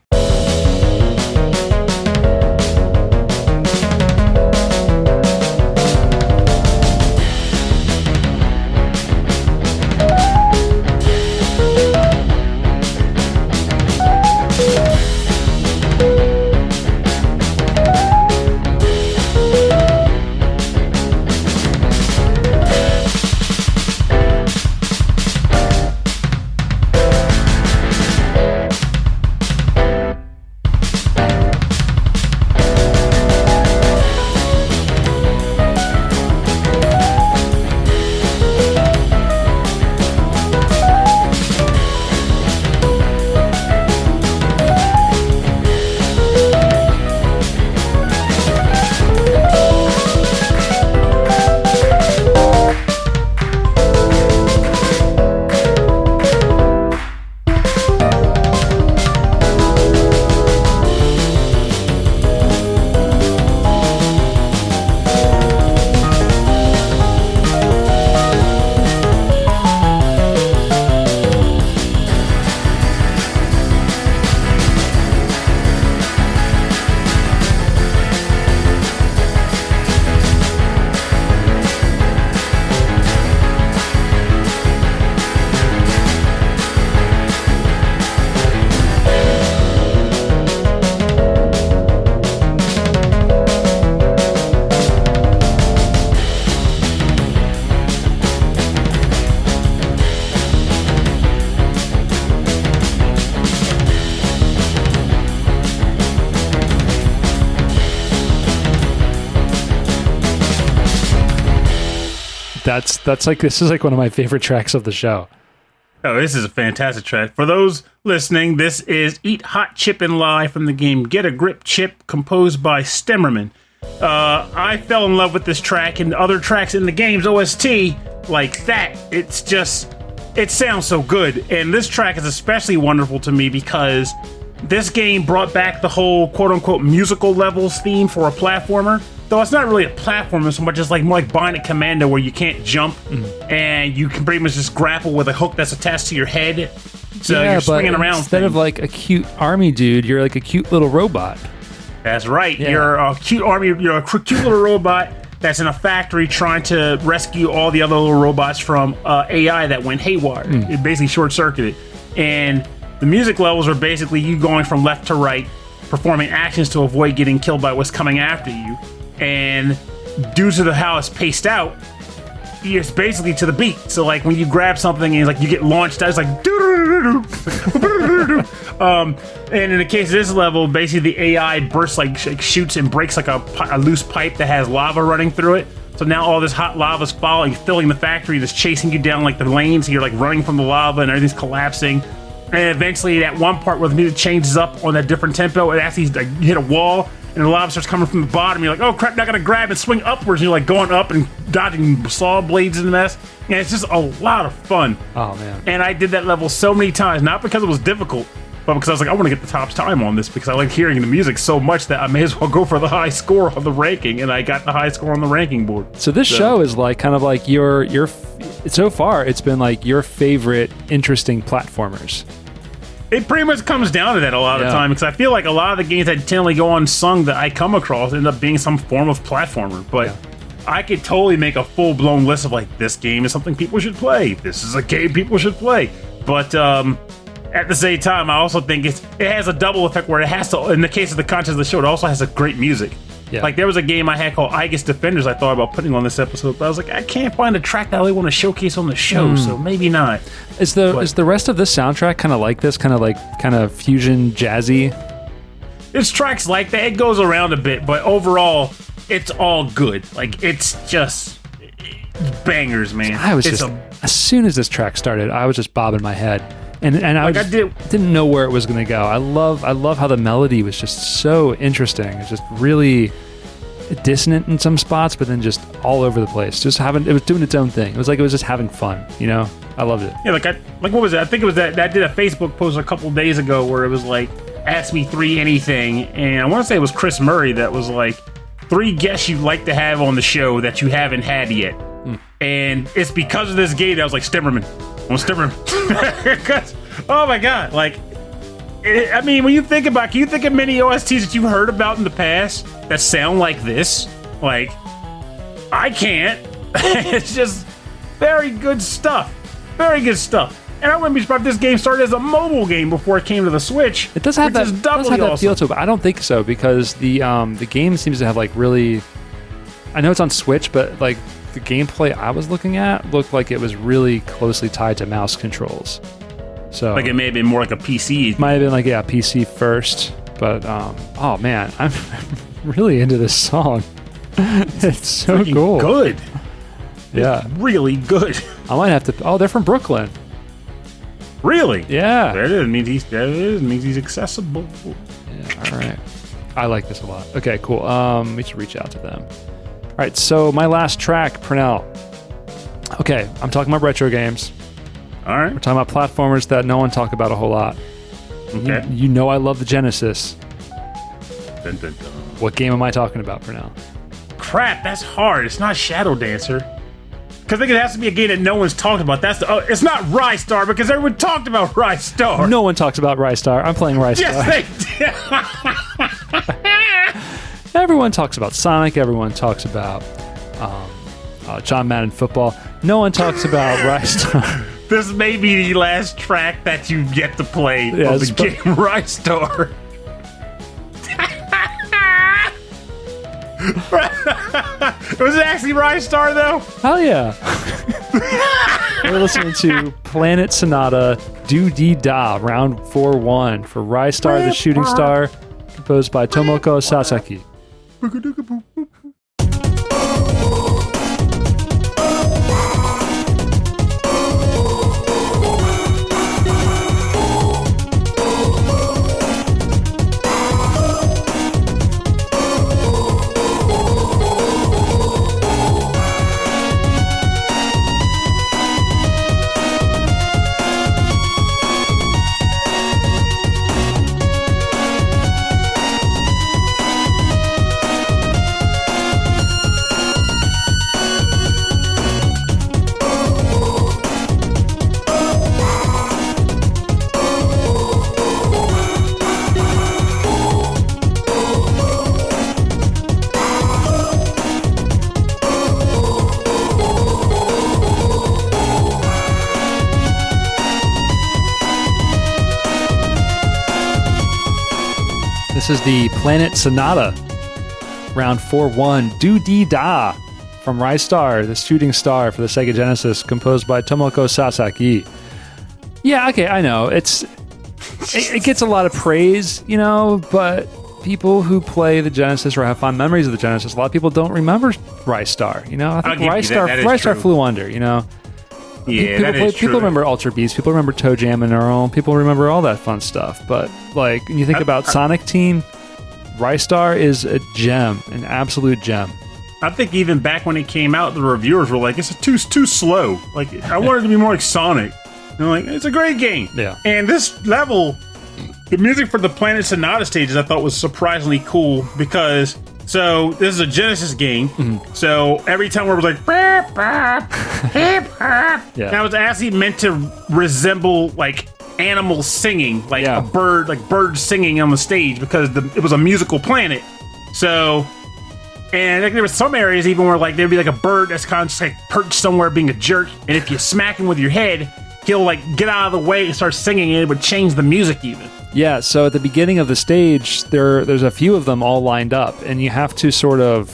This is like one of my favorite tracks of the show. Oh, this is a fantastic track. For those listening, this is Eat Hot Chip and Lie from the game Get a Grip Chip, composed by Stemmerman. I fell in love with this track and other tracks in the game's OST like that. It sounds so good. And this track is especially wonderful to me because this game brought back the whole quote-unquote musical levels theme for a platformer. Though it's not really a platformer so much as more like Bionic Commando where you can't jump and you can pretty much just grapple with a hook that's attached to your head. So yeah, you're swinging but around. Instead of like a cute army dude, you're like a cute little robot. That's right. Yeah. You're a cute little robot that's in a factory trying to rescue all the other little robots from AI that went haywire. It basically short-circuited. And the music levels are basically you going from left to right, performing actions to avoid getting killed by what's coming after you. And due to how it's paced out, it's basically to the beat. So like when you grab something and you get launched out, it's like doo And in the case of this level, basically the AI bursts like shoots and breaks like a loose pipe that has lava running through it. So now all this hot lava's falling, filling the factory, that's chasing you down like the lanes. You're like running from the lava and everything's collapsing. And eventually, at one part where the music changes up on that different tempo, it actually like you hit a wall and the lava starts coming from the bottom. You're like, oh crap! Now I gotta grab and swing upwards. And you're like going up and dodging saw blades in the mess. And it's just a lot of fun. Oh man! And I did that level so many times, not because it was difficult, but because I was like, I want to get the top time on this because I like hearing the music so much that I may as well go for the high score on the ranking. And I got the high score on the ranking board. So this show is like kind of like your so far it's been like your favorite interesting platformers. It pretty much comes down to that a lot of time because I feel like a lot of the games that totally go unsung that I come across end up being some form of platformer. But I could totally make a full-blown list of like, this game is something people should play. This is a game people should play. But at the same time, I also think it has a double effect where it has to, in the case of the content of the show, it also has a great music. Yeah. Like there was a game I had called Aegis Defenders I thought about putting on this episode, but I was like, I can't find a track that I really want to showcase on the show, so maybe not. Is the rest of this soundtrack kind of like this, kind of fusion jazzy? It's tracks like that. It goes around a bit, but overall, it's all good. Like it's just bangers, man. I was as soon as this track started, I was just bobbing my head. And I didn't know where it was going to go. I love how the melody was just so interesting. It's just really dissonant in some spots, but then just all over the place. It was doing its own thing. It was like it was just having fun, you know? I loved it. Yeah, like what was it? I think it was that I did a Facebook post a couple days ago where it was like, ask me 3 anything, and I want to say it was Chris Murray that was like, 3 guests you'd like to have on the show that you haven't had yet. And it's because of this game that I was like, Stimmerman. On Stimmerman. Oh my god, like, I mean, when you think about it, can you think of many OSTs that you've heard about in the past that sound like this? Like, I can't. It's just very good stuff. Very good stuff. And I wouldn't be surprised if this game started as a mobile game before it came to the Switch. It does have that feel to it, but I don't think so because the game seems to have like really. I know it's on Switch, but like the gameplay I was looking at looked like it was really closely tied to mouse controls. So like it may have been more like a PC. It might have been like PC first, but oh man, I'm really into this song. It's so cool. Good. Yeah, it's really good. I might have to. Oh, they're from Brooklyn. Really? Yeah. That means he's accessible. Yeah. All right. I like this a lot. Okay, cool. We should reach out to them. All right. So my last track, Purnell. Okay, I'm talking about retro games. All right. We're talking about platformers that no one talk about a whole lot. Okay. You know I love the Genesis. Dun, dun, dun. What game am I talking about, Purnell? Crap, that's hard. It's not Shadow Dancer. Because I think it has to be a game that no one's talked about. It's not Rystar because everyone talked about Rystar. No one talks about Rystar. I'm playing Rystar. Yes, they did. Everyone talks about Sonic. Everyone talks about John Madden football. No one talks about Rystar. This may be the last track that you get to play of the game Rystar. Was it actually Rystar though? Hell yeah. We're listening to Planet Sonata Do-Dee-Da, round 4-1 for Rystar the Shooting Star, composed by Tomoko Sasaki. This is the Planet Sonata, round 4-1, Do-Dee-Da, from Rystar, the Shooting Star for the Sega Genesis, composed by Tomoko Sasaki. Yeah, okay, I know. It gets a lot of praise, you know, but people who play the Genesis or have fond memories of the Genesis, a lot of people don't remember Rise Star. You know, I think Rise Star flew under. You know, Yeah, people remember Ultra Beast, people remember Toe Jam and Earl, people remember all that fun stuff. But like when you think about Sonic Team, Rise Star is a gem, an absolute gem. I think even back when it came out, the reviewers were like, "It's too slow." Like I wanted it to be more like Sonic. And like, it's a great game. Yeah. And this level, the music for the Planet Sonata stages, I thought was surprisingly cool because so this is a Genesis game. Mm-hmm. So every time it was like, bop, bop, hip hop, yeah. that was actually meant to resemble like animals singing, like a bird, like birds singing on the stage because it was a musical planet. So. And like, there were some areas even where like there'd be like a bird that's kind of just like perched somewhere being a jerk, and if you smack him with your head, he'll like get out of the way and start singing, and it would change the music even. Yeah, so at the beginning of the stage, there's a few of them all lined up, and you have to sort of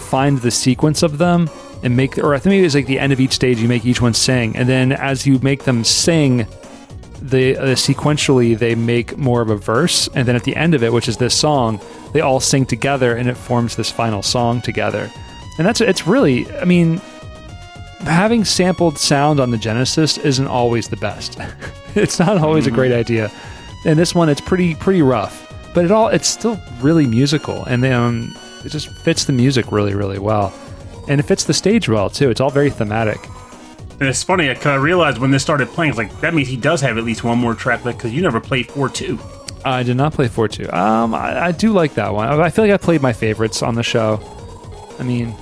find the sequence of them and make, or I think maybe it's like the end of each stage, you make each one sing, and then as you make them sing, sequentially they make more of a verse, and then at the end of it, which is this song, they all sing together and it forms this final song together. And it's really, I mean, having sampled sound on the Genesis isn't always the best. It's not always a great idea. And this one, it's pretty rough, but it's still really musical, and it just fits the music really, really well. And it fits the stage well too. It's all very thematic. And it's funny, because I realized when this started playing, it's like, that means he does have at least one more track left, because you never played 4-2. I did not play 4-2. I do like that one. I feel like I played my favorites on the show. I mean...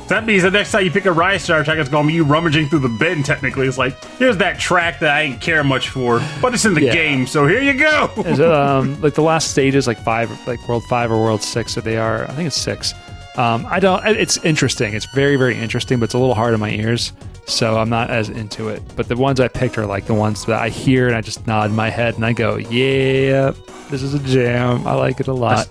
That means the next time you pick a Rise Star track, it's going to be you rummaging through the bin, technically. It's like, here's that track that I didn't care much for, but it's in the game, so here you go! Like the last stages, like 5, like World 5 or World 6, so they are, I think it's 6. It's interesting. It's very, very interesting, but it's a little hard on my ears. So I'm not as into it. But the ones I picked are like the ones that I hear and I just nod my head and I go, yeah, this is a jam. I like it a lot.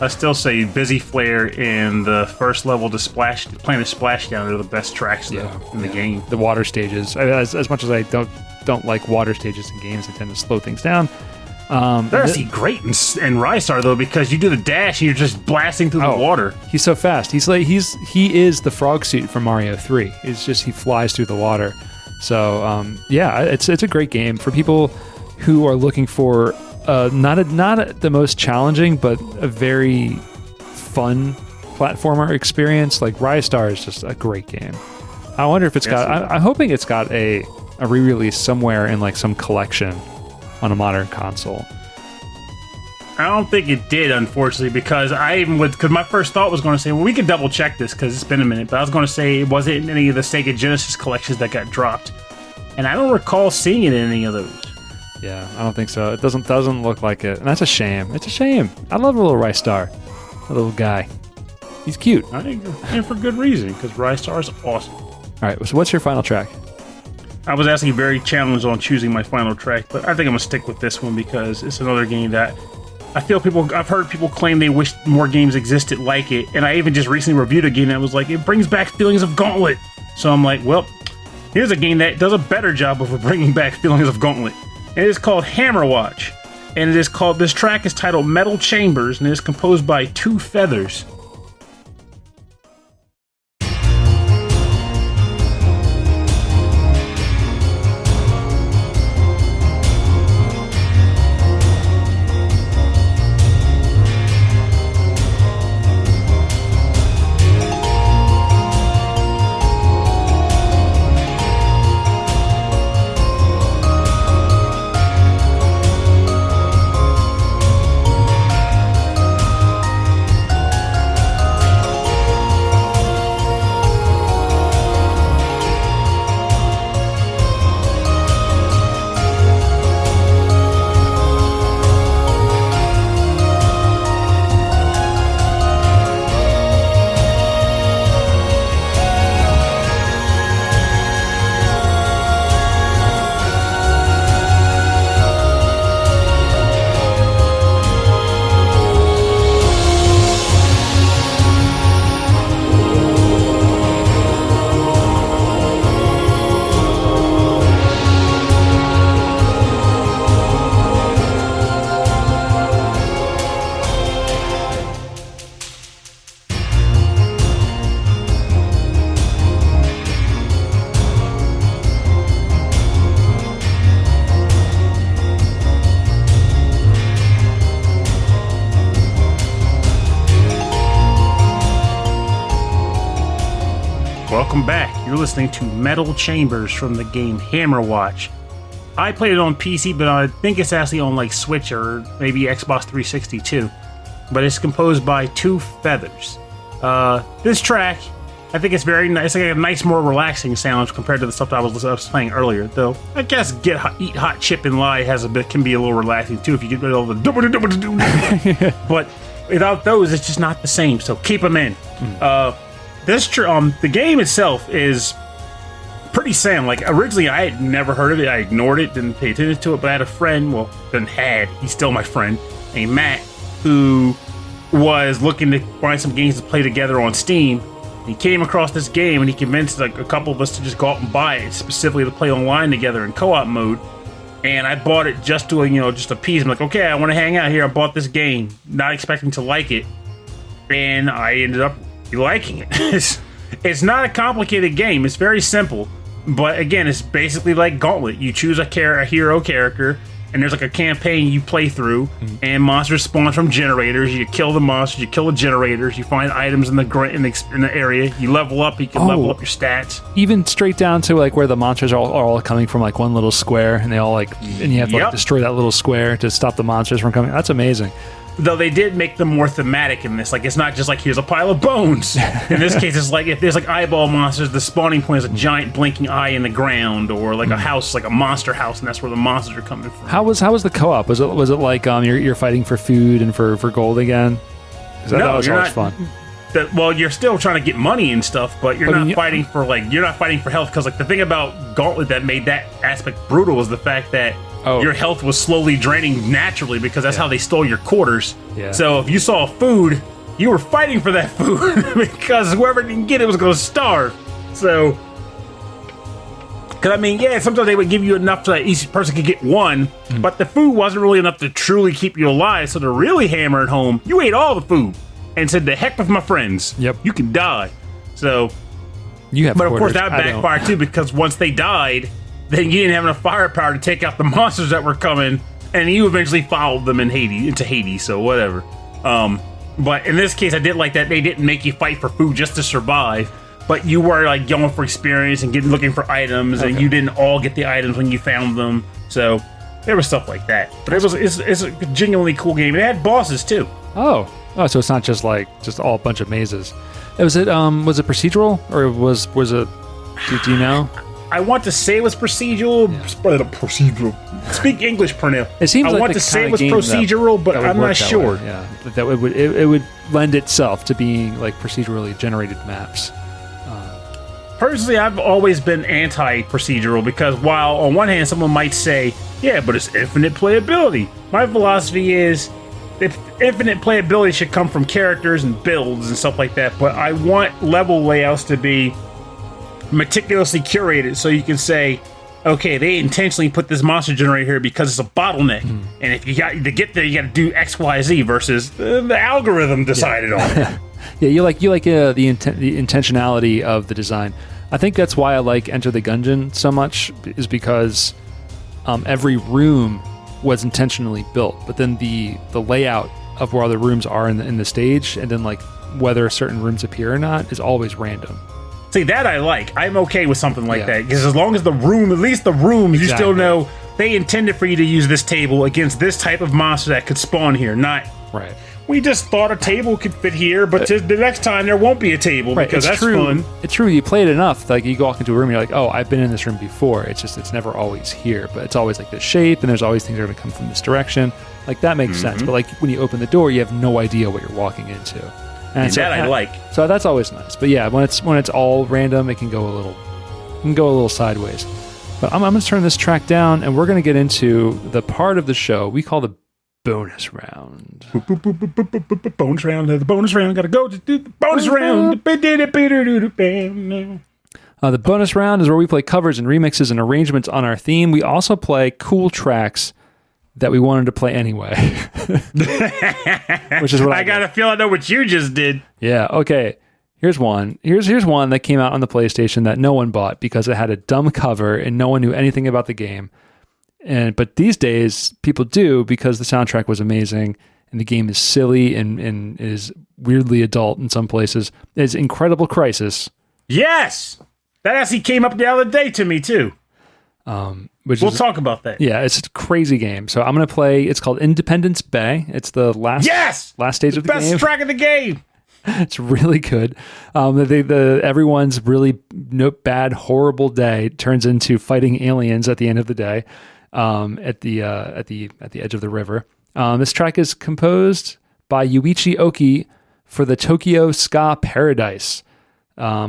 I still say Busy Flare and the first level to Planet Splashdown are the best tracks in the game. The water stages. As much as I don't like water stages in games, I tend to slow things down. They're actually great in Rise Star though, because you do the dash and you're just blasting through the water. He's so fast. He is the frog suit from Mario 3. It's just he flies through the water. So it's a great game for people who are looking for not the most challenging but a very fun platformer experience. Like Rise Star is just a great game. I wonder if I'm hoping it's got a re-release somewhere in like some collection on a modern console. I don't think it did, unfortunately, because because my first thought was going to say, well, we can double check this because it's been a minute, but I was going to say, was it in any of the Sega Genesis collections that got dropped? And I don't recall seeing it in any of those. Yeah, I don't think so. It doesn't look like it, and that's a shame. It's a shame. I love a little Rise Star, a little guy. He's cute. I think, and for good reason, because Rise Star is awesome. All right, so what's your final track? I was actually very challenged on choosing my final track, but I think I'm going to stick with this one because it's another game that I feel I've heard people claim they wish more games existed like it, and I even just recently reviewed a game that was like, it brings back feelings of Gauntlet. So I'm like, well, here's a game that does a better job of bringing back feelings of Gauntlet. And it is called Hammerwatch, and this track is titled Metal Chambers, and it is composed by Two Feathers. Welcome back. You're listening to Metal Chambers from the game Hammerwatch. I played it on PC, but I think it's actually on like Switch or maybe Xbox 360 too. But it's composed by Two Feathers. This track, I think it's very nice. It's like a nice, more relaxing sound compared to the stuff I was playing earlier. Though I guess Eat Hot Chip and Lie can be a little relaxing too if you get rid of all the. But without those, it's just not the same. So keep them in. The game itself is pretty sound. Like originally, I had never heard of it. I ignored it, didn't pay attention to it. But I had a friend. Well, he's still my friend, named Matt, who was looking to find some games to play together on Steam. He came across this game and he convinced like a couple of us to just go out and buy it, specifically to play online together in co-op mode. And I bought it just to just appease him. Like, okay, I want to hang out here. I bought this game, not expecting to like it, and I ended up liking it. It's not a complicated game. It's very simple, but again, it's basically like Gauntlet. You choose a hero character, and there's like a campaign you play through, and monsters spawn from generators. You kill the monsters, you kill the generators, you find items in the area. You level up. You can level up your stats. Even straight down to like where the monsters are all coming from, like one little square, and they all and you have to like, destroy that little square to stop the monsters from coming. That's amazing. Though they did make them more thematic in this. Like, it's not just like, here's a pile of bones. In this case, it's like, if there's like eyeball monsters, the spawning point is a giant blinking eye in the ground, or like a house, like a monster house, and that's where the monsters are coming from. How was the co-op? Was it like you're fighting for food and for gold again? That was always fun. You're still trying to get money and stuff, but you're not fighting for health. Because like the thing about Gauntlet that made that aspect brutal was the fact that your health was slowly draining naturally, because that's how they stole your quarters. Yeah. So if you saw food, you were fighting for that food because whoever didn't get it was going to starve. So, because I mean, sometimes they would give you enough so that each person could get one, but the food wasn't really enough to truly keep you alive. So to really hammer it home, you ate all the food and said, "The heck with my friends. Yep, you can die." So, but of course that backfired too, because once they died, then you didn't have enough firepower to take out the monsters that were coming, and you eventually followed them into Hades, so whatever. But in this case, I did like that they didn't make you fight for food just to survive, but you were like going for experience and looking for items, and you didn't all get the items when you found them. So there was stuff like that. But it's a genuinely cool game. It had bosses too. Oh, so it's not just all a bunch of mazes. Was it procedural, or was it? Do you know? I want to say it was procedural. Procedural. Speak English, Pernell. It seems I like want to say it was procedural, but I'm not sure. Way. Yeah, that it would lend itself to being like procedurally generated maps. Personally, I've always been anti-procedural, because while on one hand someone might say, "Yeah, but it's infinite playability," my philosophy is, if infinite playability should come from characters and builds and stuff like that, but I want level layouts to be meticulously curated, so you can say, okay, they intentionally put this monster generator here because it's a bottleneck, and if you got to get there, you got to do X, Y, Z versus the algorithm decided on it. Yeah, you like the intentionality of the design. I think that's why I like Enter the Gungeon so much, is because every room was intentionally built, but then the layout of where the rooms are in the stage, and then like whether certain rooms appear or not, is always random. See, that I like. I'm okay with something like that, because as long as at least the rooms, you still know they intended for you to use this table against this type of monster that could spawn here, not right. We just thought a table could fit here, but the next time there won't be a table, because that's fun. It's true. You play it enough, like you walk into a room, and you're like, oh, I've been in this room before. It's never always here, but it's always like this shape, and there's always things that are going to come from this direction. Like that makes sense. But like when you open the door, you have no idea what you're walking into. And so, I like. So that's always nice. But yeah, when it's all random, it can go a little sideways. But I'm going to turn this track down, and we're going to get into the part of the show we call the bonus round. Bonus round. The bonus round. Got to go to the bonus round. The bonus round is where we play covers and remixes and arrangements on our theme. We also play cool tracks that we wanted to play anyway. Which is what I got a feel I know what you just did. Yeah, okay. Here's one. Here's one that came out on the PlayStation that no one bought because it had a dumb cover and no one knew anything about the game. But these days people do, because the soundtrack was amazing and the game is silly and is weirdly adult in some places. It's Incredible Crisis Yes, that actually came up the other day to me too. Which We'll talk about that. Yeah, it's a crazy game. So I'm going to play. It's called Independence Bay. It's the last stage of the Best game. track of the game. It's really good. Everyone's really bad, horrible day turns into fighting aliens at the end of the day, at the edge of the river. This track is composed by Yuichi Oki for the Tokyo Ska Paradise,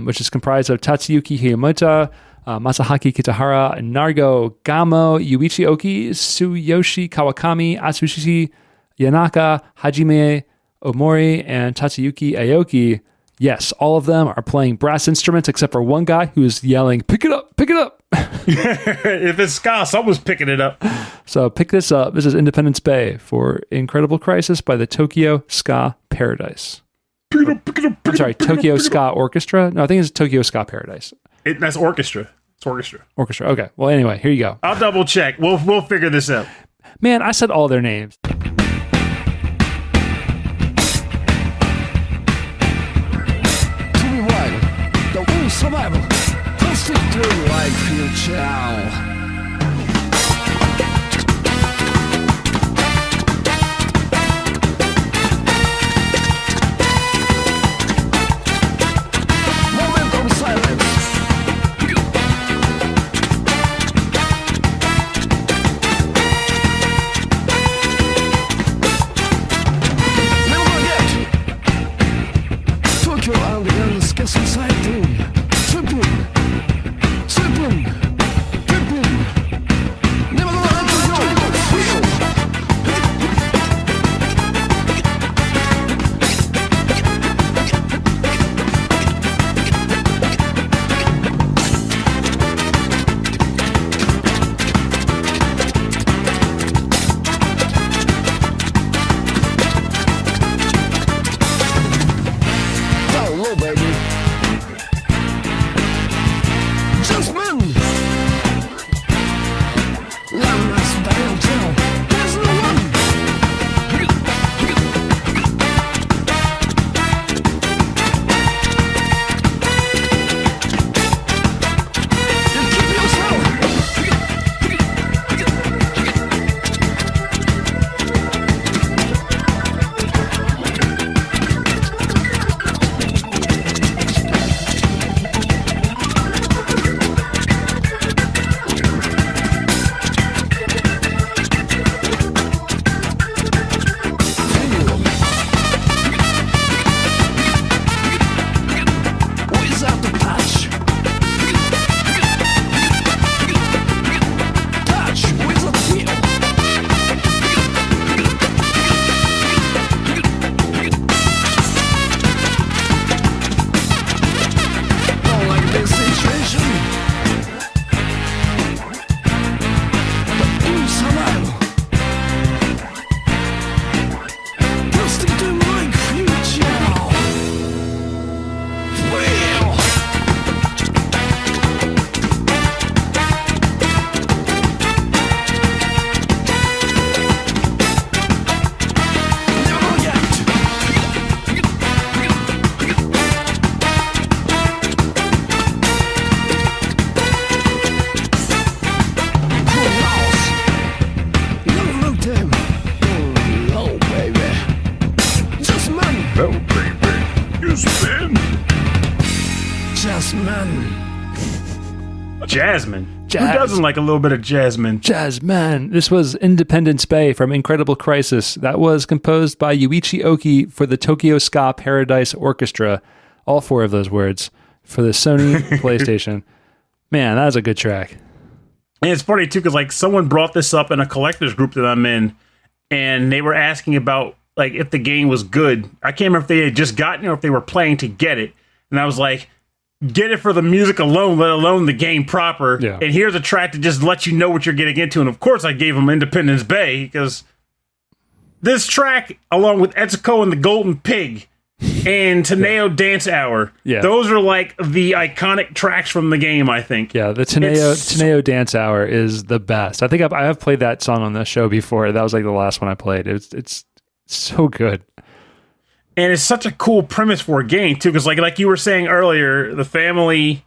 which is comprised of Tatsuyuki Hiyamoto, Masahaki Kitahara, Nargo Gamo, Yuichi Oki, Tsuyoshi Kawakami, Atsushi Yanaka, Hajime Omori, and Tatsuyuki Aoki. Yes, all of them are playing brass instruments except for one guy who is yelling, "Pick it up, pick it up." If it's ska, someone's picking it up. So pick this up. This is Independence Bay for Incredible Crisis by the Tokyo Ska Paradise. Pick it up, pick it up, pick I'm sorry, Tokyo Ska Orchestra? No, I think it's Tokyo Ska Paradise. That's orchestra. It's orchestra. Orchestra. Okay. Well, anyway, here you go. I'll double check. We'll figure this out. Man, I said all their names. Survival. Plastic through like future. Jasmine. Who doesn't like a little bit of Jasmine? Jasmine. This was Independence Bay from Incredible Crisis. That was composed by Yuichi Oki for the Tokyo Ska Paradise Orchestra. All four of those words for the Sony PlayStation. Man, that was a good track. And it's funny too, because like someone brought this up in a collectors group that I'm in, and they were asking about like if the game was good. I can't remember if they had just gotten it or if they were playing to get it. And I was like, get it for the music alone, let alone the game proper. Yeah. And here's a track to just let you know what you're getting into. And of course, I gave them Independence Bay because this track, along with Etsuko and the Golden Pig and Teneo Dance Hour, those are like the iconic tracks from the game, I think. Yeah, the Teneo Dance Hour is the best. I think I have played that song on the show before. That was like the last one I played. It's so good. And it's such a cool premise for a game too, because like you were saying earlier, the family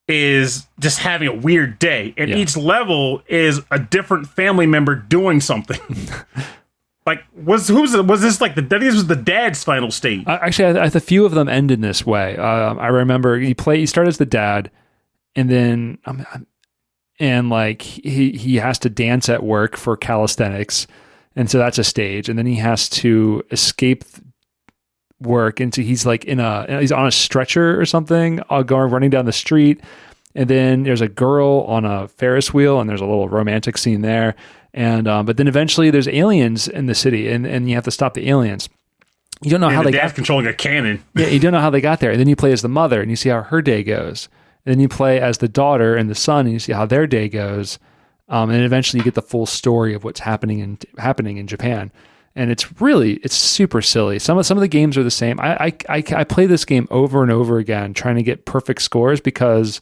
is just having a weird day, and each level is a different family member doing something. Like, was this like I think this was the dad's final stage? Actually, a few of them end in this way. I remember you start as the dad, and then and like he has to dance at work for calisthenics, and so that's a stage, and then he has to escape work into he's on a stretcher or something, going running down the street, and then there's a girl on a Ferris wheel, and there's a little romantic scene there, and but then eventually there's aliens in the city, and you have to stop the aliens. You don't know how the they dad's got controlling a cannon. Yeah, you don't know how they got there, and then you play as the mother, and you see how her day goes, and then you play as the daughter and the son, and you see how their day goes, and eventually you get the full story of what's happening in Japan. And it's super silly. Some of the games are the same. I play this game over and over again, trying to get perfect scores because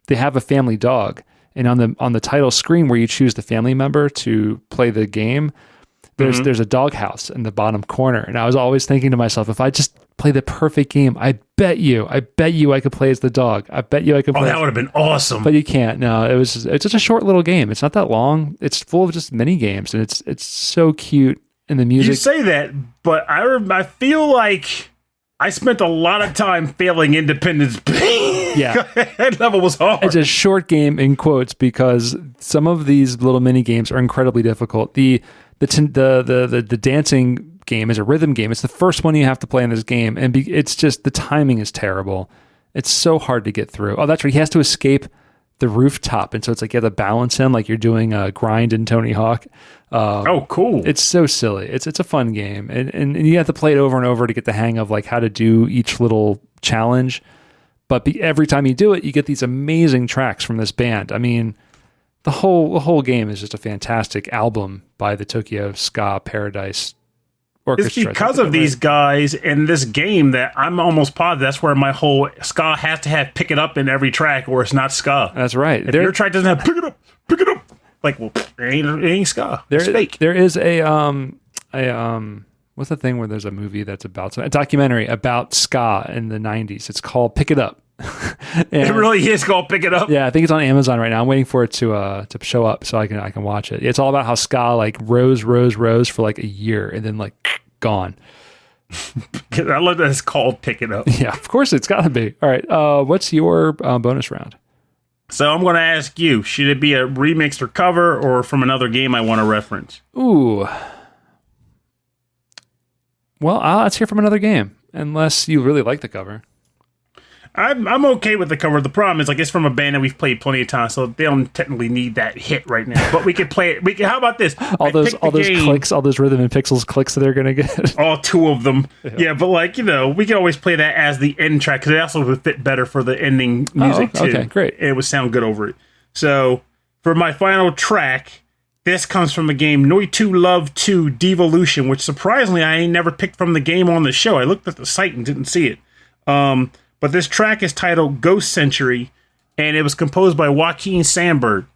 they have a family dog. And on the title screen where you choose the family member to play the game, there's a doghouse in the bottom corner. And I was always thinking to myself, if I just play the perfect game, I bet you I could play as the dog. I bet you I could play. Oh, that would have been awesome. But you can't. No, it's just a short little game. It's not that long. It's full of just mini games, and it's so cute. And the music. You say that, but I feel like I spent a lot of time failing Independence. Yeah, that level was hard. It's a short game in quotes because some of these little mini games are incredibly difficult. The dancing game is a rhythm game. It's the first one you have to play in this game, and it's just the timing is terrible. It's so hard to get through. Oh, that's right. He has to escape the rooftop, and so it's like you have to balance him like you're doing a grind in Tony Hawk. Oh, cool! It's so silly. It's a fun game, and you have to play it over and over to get the hang of like how to do each little challenge. But every time you do it, you get these amazing tracks from this band. I mean, the whole game is just a fantastic album by the Tokyo Ska Paradise Orchestra. It's because of these guys in this game that I'm almost positive that's where my whole ska has to have pick it up in every track, or it's not ska. That's right. If your track doesn't have pick it up. Like, well, it ain't ska. It's fake. There is a what's the thing where there's a movie that's about a documentary about ska in the 90s. It's called Pick It Up. It really is called Pick It Up. Yeah, I think it's on Amazon right now. I'm waiting for it to show up so I can watch it. It's all about how ska like rose for like a year and then like gone. I love that it's called Pick It Up. Yeah, of course it's got to be. All right, what's your bonus round? So I'm going to ask you, should it be a remixed or cover or from another game I want to reference? Ooh. Well, let's hear from another game, unless you really like the cover. I'm okay with the cover. The problem is, like, it's from a band that we've played plenty of times, so they don't technically need that hit right now. But we could play it. How about this? All those clicks, all those Rhythm and Pixels clicks that they're gonna get. All two of them. Yeah, but like we can always play that as the end track because it also would fit better for the ending music too. Okay, great. It would sound good over it. So for my final track, this comes from the game Noitu Love 2 Devolution, which surprisingly I ain't never picked from the game on the show. I looked at the site and didn't see it. But this track is titled Ghost Century, and it was composed by Joaquin Sandberg.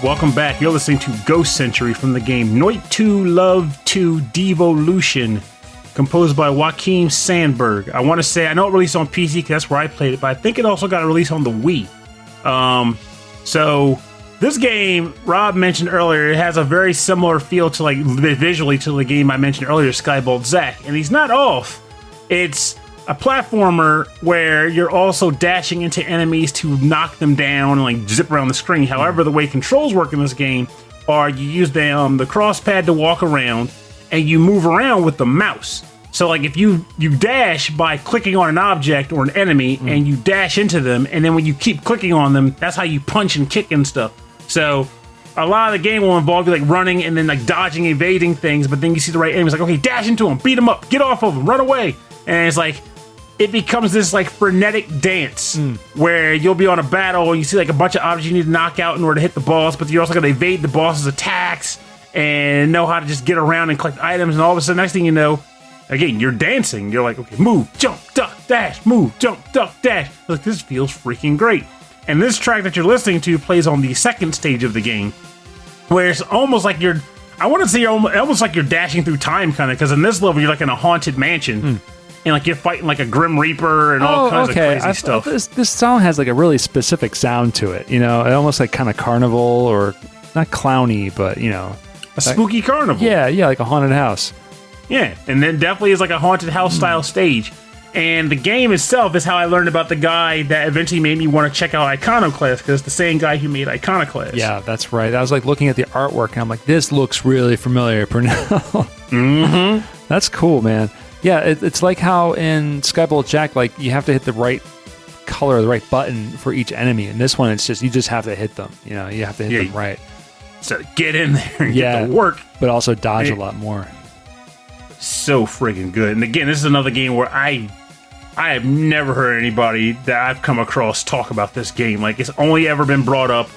Welcome back. You're listening to Ghost Century from the game Noit 2 Love 2 Devolution, composed by Joachim Sandberg. I want to say, I know it released on PC because that's where I played it, but I think it also got a release on the Wii. So this game, Rob mentioned earlier, it has a very similar feel to, like, visually to the game I mentioned earlier, Skybolt Zack, and he's not off. It's a platformer where you're also dashing into enemies to knock them down and, like, zip around the screen. However, the way controls work in this game are you use the cross pad to walk around, and you move around with the mouse. So, like, if you dash by clicking on an object or an enemy, and you dash into them, and then when you keep clicking on them, that's how you punch and kick and stuff. So a lot of the game will involve you, like, running and then, like, dodging, evading things, but then you see the right enemies, like, okay, dash into them, beat them up, get off of them, run away. And it's like, it becomes this, like, frenetic dance where you'll be on a battle and you see, like, a bunch of objects you need to knock out in order to hit the boss, but you're also going to evade the boss's attacks and know how to just get around and collect items, and all of a sudden, next thing you know, again, you're dancing. You're like, okay, move, jump, duck, dash, move, jump, duck, dash. Like, this feels freaking great. And this track that you're listening to plays on the second stage of the game, where it's almost like you're almost like you're dashing through time, kind of, because in this level, you're like in a haunted mansion. And, like, you're fighting, like, a Grim Reaper and all kinds of crazy stuff. This song has, like, a really specific sound to it, you know? It almost, like, kind of carnival, or not clowny, but, you know. A spooky carnival. Yeah, like a haunted house. Yeah, and then definitely is like a haunted house style stage. And the game itself is how I learned about the guy that eventually made me want to check out Iconoclast, because it's the same guy who made Iconoclast. Yeah, that's right. I was, like, looking at the artwork, and I'm like, this looks really familiar, Pernell. That's cool, man. Yeah, it's like how in Skybolt Jack, like, you have to hit the right color, the right button for each enemy. In this one, it's just, you just have to hit them. You know, you have to hit them right. So get in there and get to work. But also dodge a lot more. So friggin' good. And again, this is another game where I have never heard anybody that I've come across talk about this game. Like, it's only ever been brought up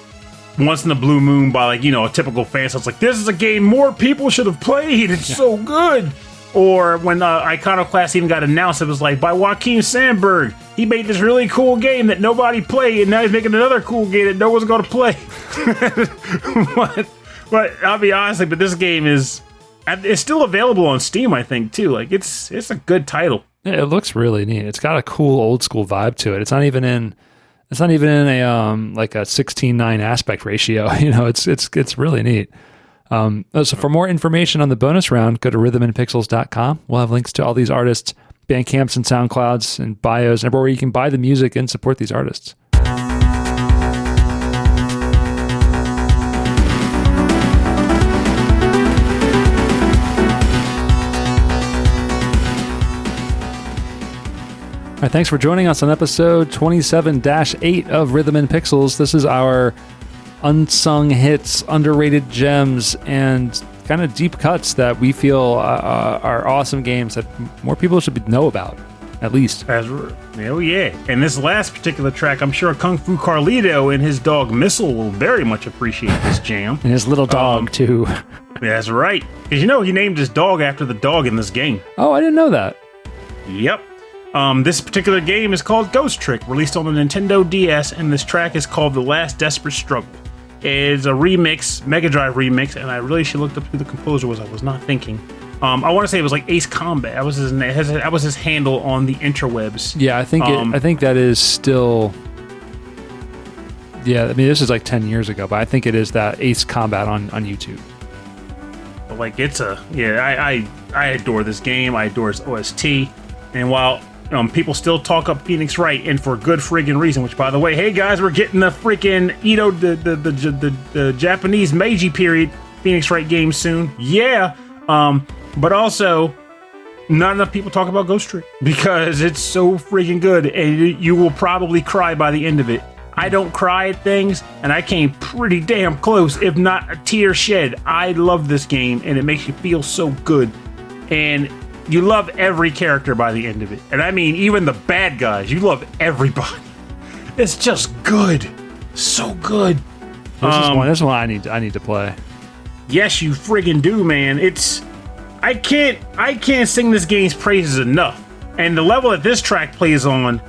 once in the blue moon by, like, you know, a typical fan. So it's like, this is a game more people should have played. It's so good. Or when Iconoclast even got announced, it was like, by Joachim Sandberg. He made this really cool game that nobody played, and now he's making another cool game that no one's going to play. but I'll be honest, but this game it's still available on Steam, I think, too. Like, it's a good title. Yeah, it looks really neat. It's got a cool old school vibe to it. It's not even in a like a 16:9 aspect ratio. You know, it's really neat. So for more information on the bonus round, go to rhythmandpixels.com. We'll have links to all these artists, Bandcamps and SoundClouds and bios, and everywhere where you can buy the music and support these artists. All right, thanks for joining us on episode 27-8 of Rhythm and Pixels. This is our unsung hits, underrated gems, and kind of deep cuts that we feel are awesome games that more people should know about, at least. Oh, yeah. And this last particular track, I'm sure Kung Fu Carlito and his dog Missile will very much appreciate this jam. And his little dog, too. That's right. Because, you know, he named his dog after the dog in this game. Oh, I didn't know that. Yep. This particular game is called Ghost Trick, released on the Nintendo DS, and this track is called The Last Desperate Struggle. It's a remix, Mega Drive remix, and I really should look up who the composer was. I was not thinking. I want to say it was like Ace Combat. That was his handle on the interwebs. Yeah, I think that is still. Yeah, I mean, this is like 10 years ago, but I think it is that Ace Combat on YouTube. But like, I adore this game. I adore its OST, and while people still talk up Phoenix Wright, and for good friggin' reason. Which, by the way, hey guys, we're getting the freaking the Japanese Meiji period Phoenix Wright game soon. Yeah, but also not enough people talk about Ghost Trick because it's so freaking good, and you will probably cry by the end of it. I don't cry at things, and I came pretty damn close, if not a tear shed. I love this game, and it makes you feel so good, and you love every character by the end of it. And I mean, even the bad guys, you love everybody. It's just good. So good. This one I need to play. Yes, you friggin' do, man. I can't sing this game's praises enough. And the level that this track plays on,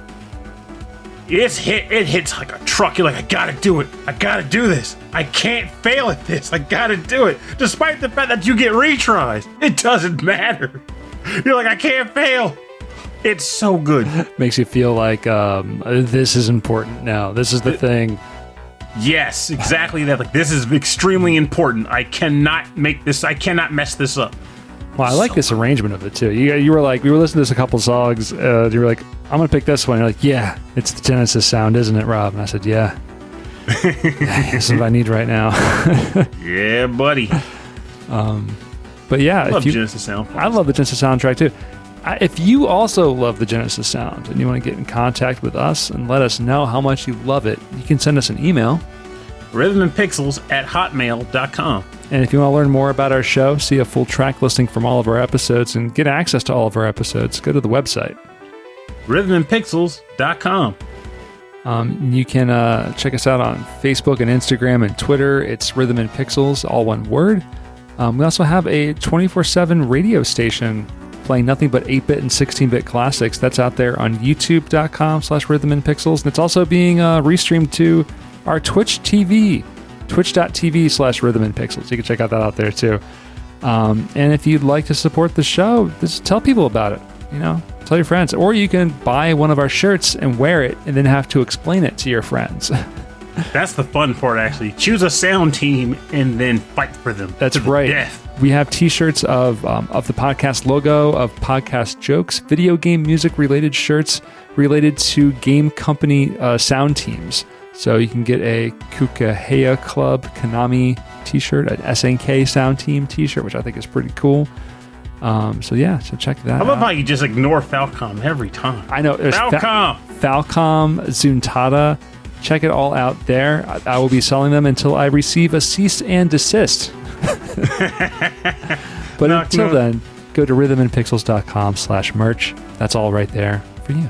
it hits like a truck. You're like, I gotta do it. I gotta do this. I can't fail at this. I gotta do it. Despite the fact that you get retries, it doesn't matter. You're like, I can't fail. It's so good. Makes you feel like this is important now. This is the thing. Yes, exactly that. Like, this is extremely important. I cannot mess this up. Well, I like this arrangement of it too. You were like, we were listening to this a couple songs. You were like, I'm gonna pick this one. You're like, yeah, it's the Genesis sound, isn't it, Rob? And I said, yeah. This is what I need right now. Yeah, buddy. But yeah, I love Genesis sound. I love the Genesis soundtrack too. If you also love the Genesis sound and you want to get in contact with us and let us know how much you love it, you can send us an email. rhythmandpixels@hotmail.com. And if you want to learn more about our show, see a full track listing from all of our episodes, and get access to all of our episodes, go to the website. rhythmandpixels.com. You can check us out on Facebook and Instagram and Twitter. It's Rhythm and Pixels, all one word. We also have a 24/7 radio station playing nothing but 8-bit and 16-bit classics. That's out there on youtube.com/Rhythm and Pixels. And it's also being restreamed to our Twitch TV, twitch.tv/Rhythm and Pixels. You can check out that out there too. And if you'd like to support the show, just tell people about it. Tell your friends. Or you can buy one of our shirts and wear it and then have to explain it to your friends. That's the fun part, actually. Choose a sound team and then fight for them. That's right. Death. We have T-shirts of the podcast logo, of podcast jokes, video game music related shirts related to game company sound teams. So you can get a Kukaheya Club Konami T-shirt, an SNK Sound Team T-shirt, which I think is pretty cool. So check that out. I love how you just ignore Falcom every time. I know. Falcom! Falcom, Zuntata. Check it all out there. I will be selling them until I receive a cease and desist. But until then, go to rhythmandpixels.com/merch. That's all right there for you.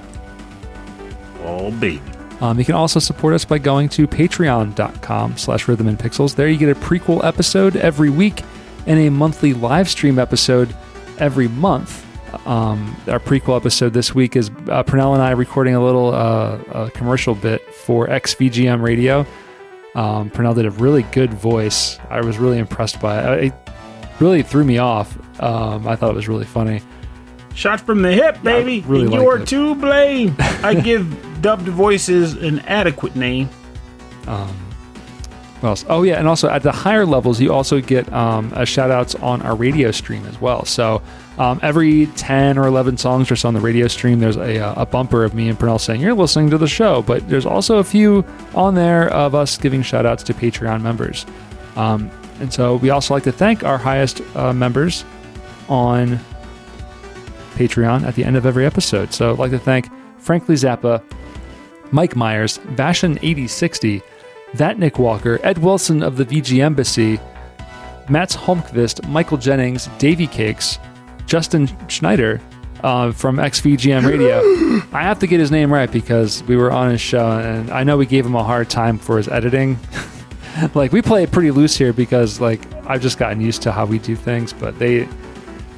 Oh, baby. You can also support us by going to patreon.com/rhythmandpixels. There you get a prequel episode every week and a monthly live stream episode every month. Our prequel episode this week is Pernell and I recording a little commercial bit for XVGM Radio. Pernell did a really good voice. I was really impressed by it. It really threw me off. I thought it was really funny. Shot from the hip, baby. I really and you're liked it. to blame. I give dubbed voices an adequate name. What else? Oh, yeah. And also at the higher levels, you also get shout outs on our radio stream as well. So every 10 or 11 songs or so on the radio stream, there's a bumper of me and Pernell saying, you're listening to the show. But there's also a few on there of us giving shout outs to Patreon members. And so we also like to thank our highest members on Patreon at the end of every episode. So I'd like to thank Frankly Zappa, Mike Myers, Vashin8060, That Nick Walker, Ed Wilson of the VG Embassy, Mats Holmqvist, Michael Jennings, Davy Cakes, Justin Schneider from XVGM Radio. I have to get his name right because we were on his show and I know we gave him a hard time for his editing. Like, we play it pretty loose here because, I've just gotten used to how we do things, but they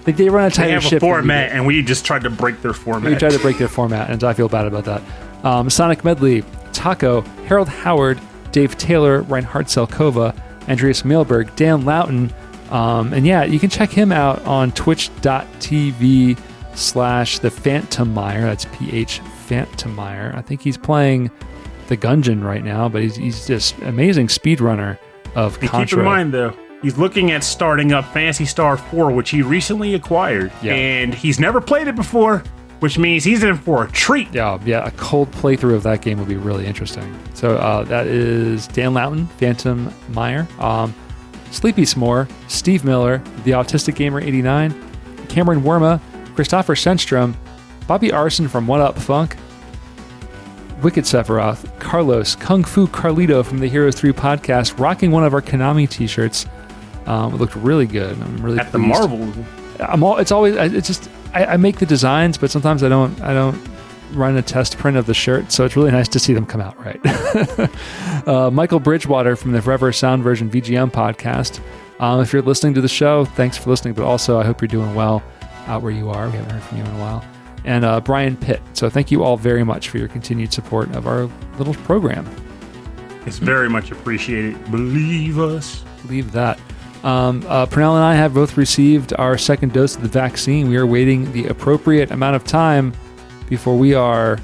run a tighter ship. They have a format, and we just tried to break their format. We tried to break their format, and I feel bad about that. Sonic Medley, Taco, Harold Howard, Dave Taylor, Reinhard Selkova, Andreas Milberg, Dan Loughton, and you can check him out on twitch.tv/The Phantomeyer. That's PH Phantomeyer. I think he's playing the Gungeon right now, but he's just amazing speedrunner of Contra. Keep in mind, though, he's looking at starting up Phantasy Star 4, which he recently acquired, and he's never played it before, which means he's in for a treat. Yeah, a cold playthrough of that game would be really interesting. So that is Dan Loughton, Phantom Meyer, Sleepy S'more, Steve Miller, The Autistic Gamer 89, Cameron Worma, Christopher Senstrom, Bobby Arson from What Up Funk, Wicked Sephiroth, Carlos, Kung Fu Carlito from the Heroes 3 podcast, rocking one of our Konami t-shirts. It looked really good. I'm really at pleased. the Marvel. I make the designs, but sometimes I don't run a test print of the shirt, so it's really nice to see them come out right. Michael Bridgewater from the Forever Sound Version VGM podcast. If you're listening to the show, thanks for listening, but also I hope you're doing well out where you are. We haven't heard from you in a while. and Brian Pitt. So thank you all very much for your continued support of our little program. It's very much appreciated. Believe us. Believe that. Pernell and I have both received our second dose of the vaccine. We are waiting the appropriate amount of time before we are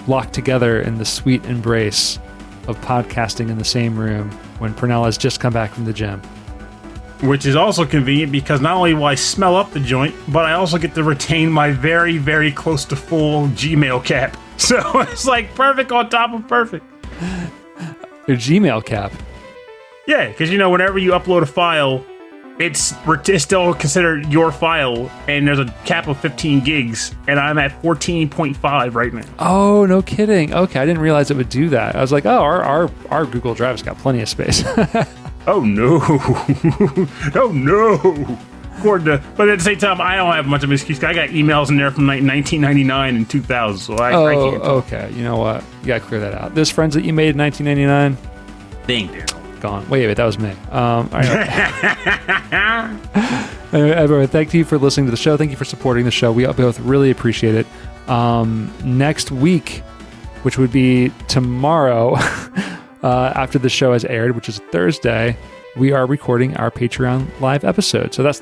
locked together in the sweet embrace of podcasting in the same room when Pernell has just come back from the gym. Which is also convenient because not only will I smell up the joint, but I also get to retain my very, very close to full Gmail cap. So it's like perfect on top of perfect. Your Gmail cap. Yeah, because whenever you upload a file, it's still considered your file, and there's a cap of 15 gigs, and I'm at 14.5 right now. Oh, no kidding. Okay, I didn't realize it would do that. I was like, oh, our Google Drive's got plenty of space. Oh no. Oh no. But at the same time, I don't have much of an excuse. I got emails in there from like 1999 and 2000, so I can't. Okay. You know what? You gotta clear that out. Those friends that you made in 1999? Dang, there. Gone. Wait, that was me. All right. Everyone, thank you for listening to the show. Thank you for supporting the show. We both really appreciate it. Next week, which would be tomorrow, after the show has aired, which is Thursday, we are recording our Patreon live episode. So that's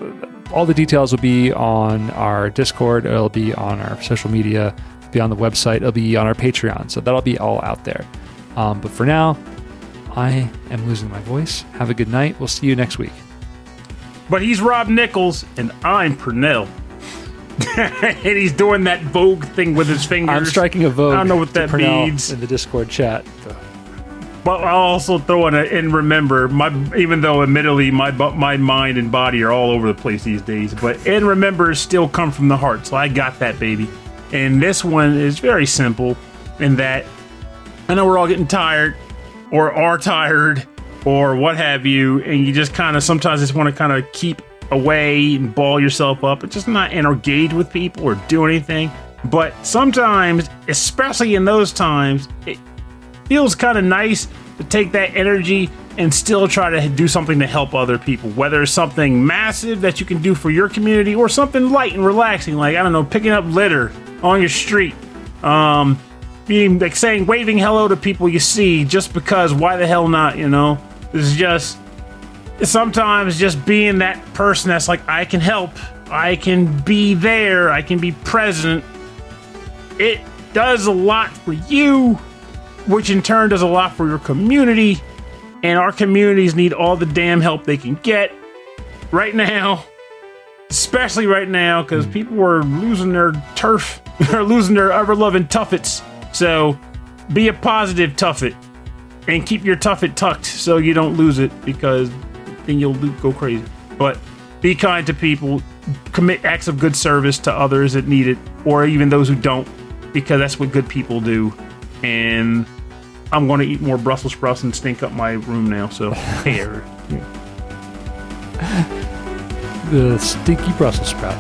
all the details will be on our Discord. It'll be on our social media, be on the website. It'll be on our Patreon. So that'll be all out there. But for now, I am losing my voice. Have a good night. We'll see you next week. But he's Rob Nichols, and I'm Pernell. And he's doing that Vogue thing with his fingers. I'm striking a Vogue. I don't know what that means. In the Discord chat. But I'll also throw in and remember, even though admittedly my mind and body are all over the place these days, but and remember still come from the heart. So I got that, baby. And this one is very simple in that I know we're all getting tired or are tired or what have you, and you just kind of sometimes just want to kind of keep away and ball yourself up and just not engage with people or do anything. But sometimes, especially in those times, it feels kind of nice to take that energy and still try to do something to help other people, whether it's something massive that you can do for your community or something light and relaxing, like, I don't know, picking up litter on your street, being like waving hello to people you see just because why the hell not, It's just sometimes just being that person that's like, I can help, I can be there, I can be present. It does a lot for you, which in turn does a lot for your community, and our communities need all the damn help they can get right now, especially right now, because people are losing their turf, they're losing their ever-loving tuffets. So be a positive tuffet and keep your tuffet tucked so you don't lose it, because then you'll go crazy. But be kind to people, commit acts of good service to others that need it, or even those who don't, because that's what good people do. And I'm going to eat more Brussels sprouts and stink up my room now. So, hey, the stinky Brussels sprout.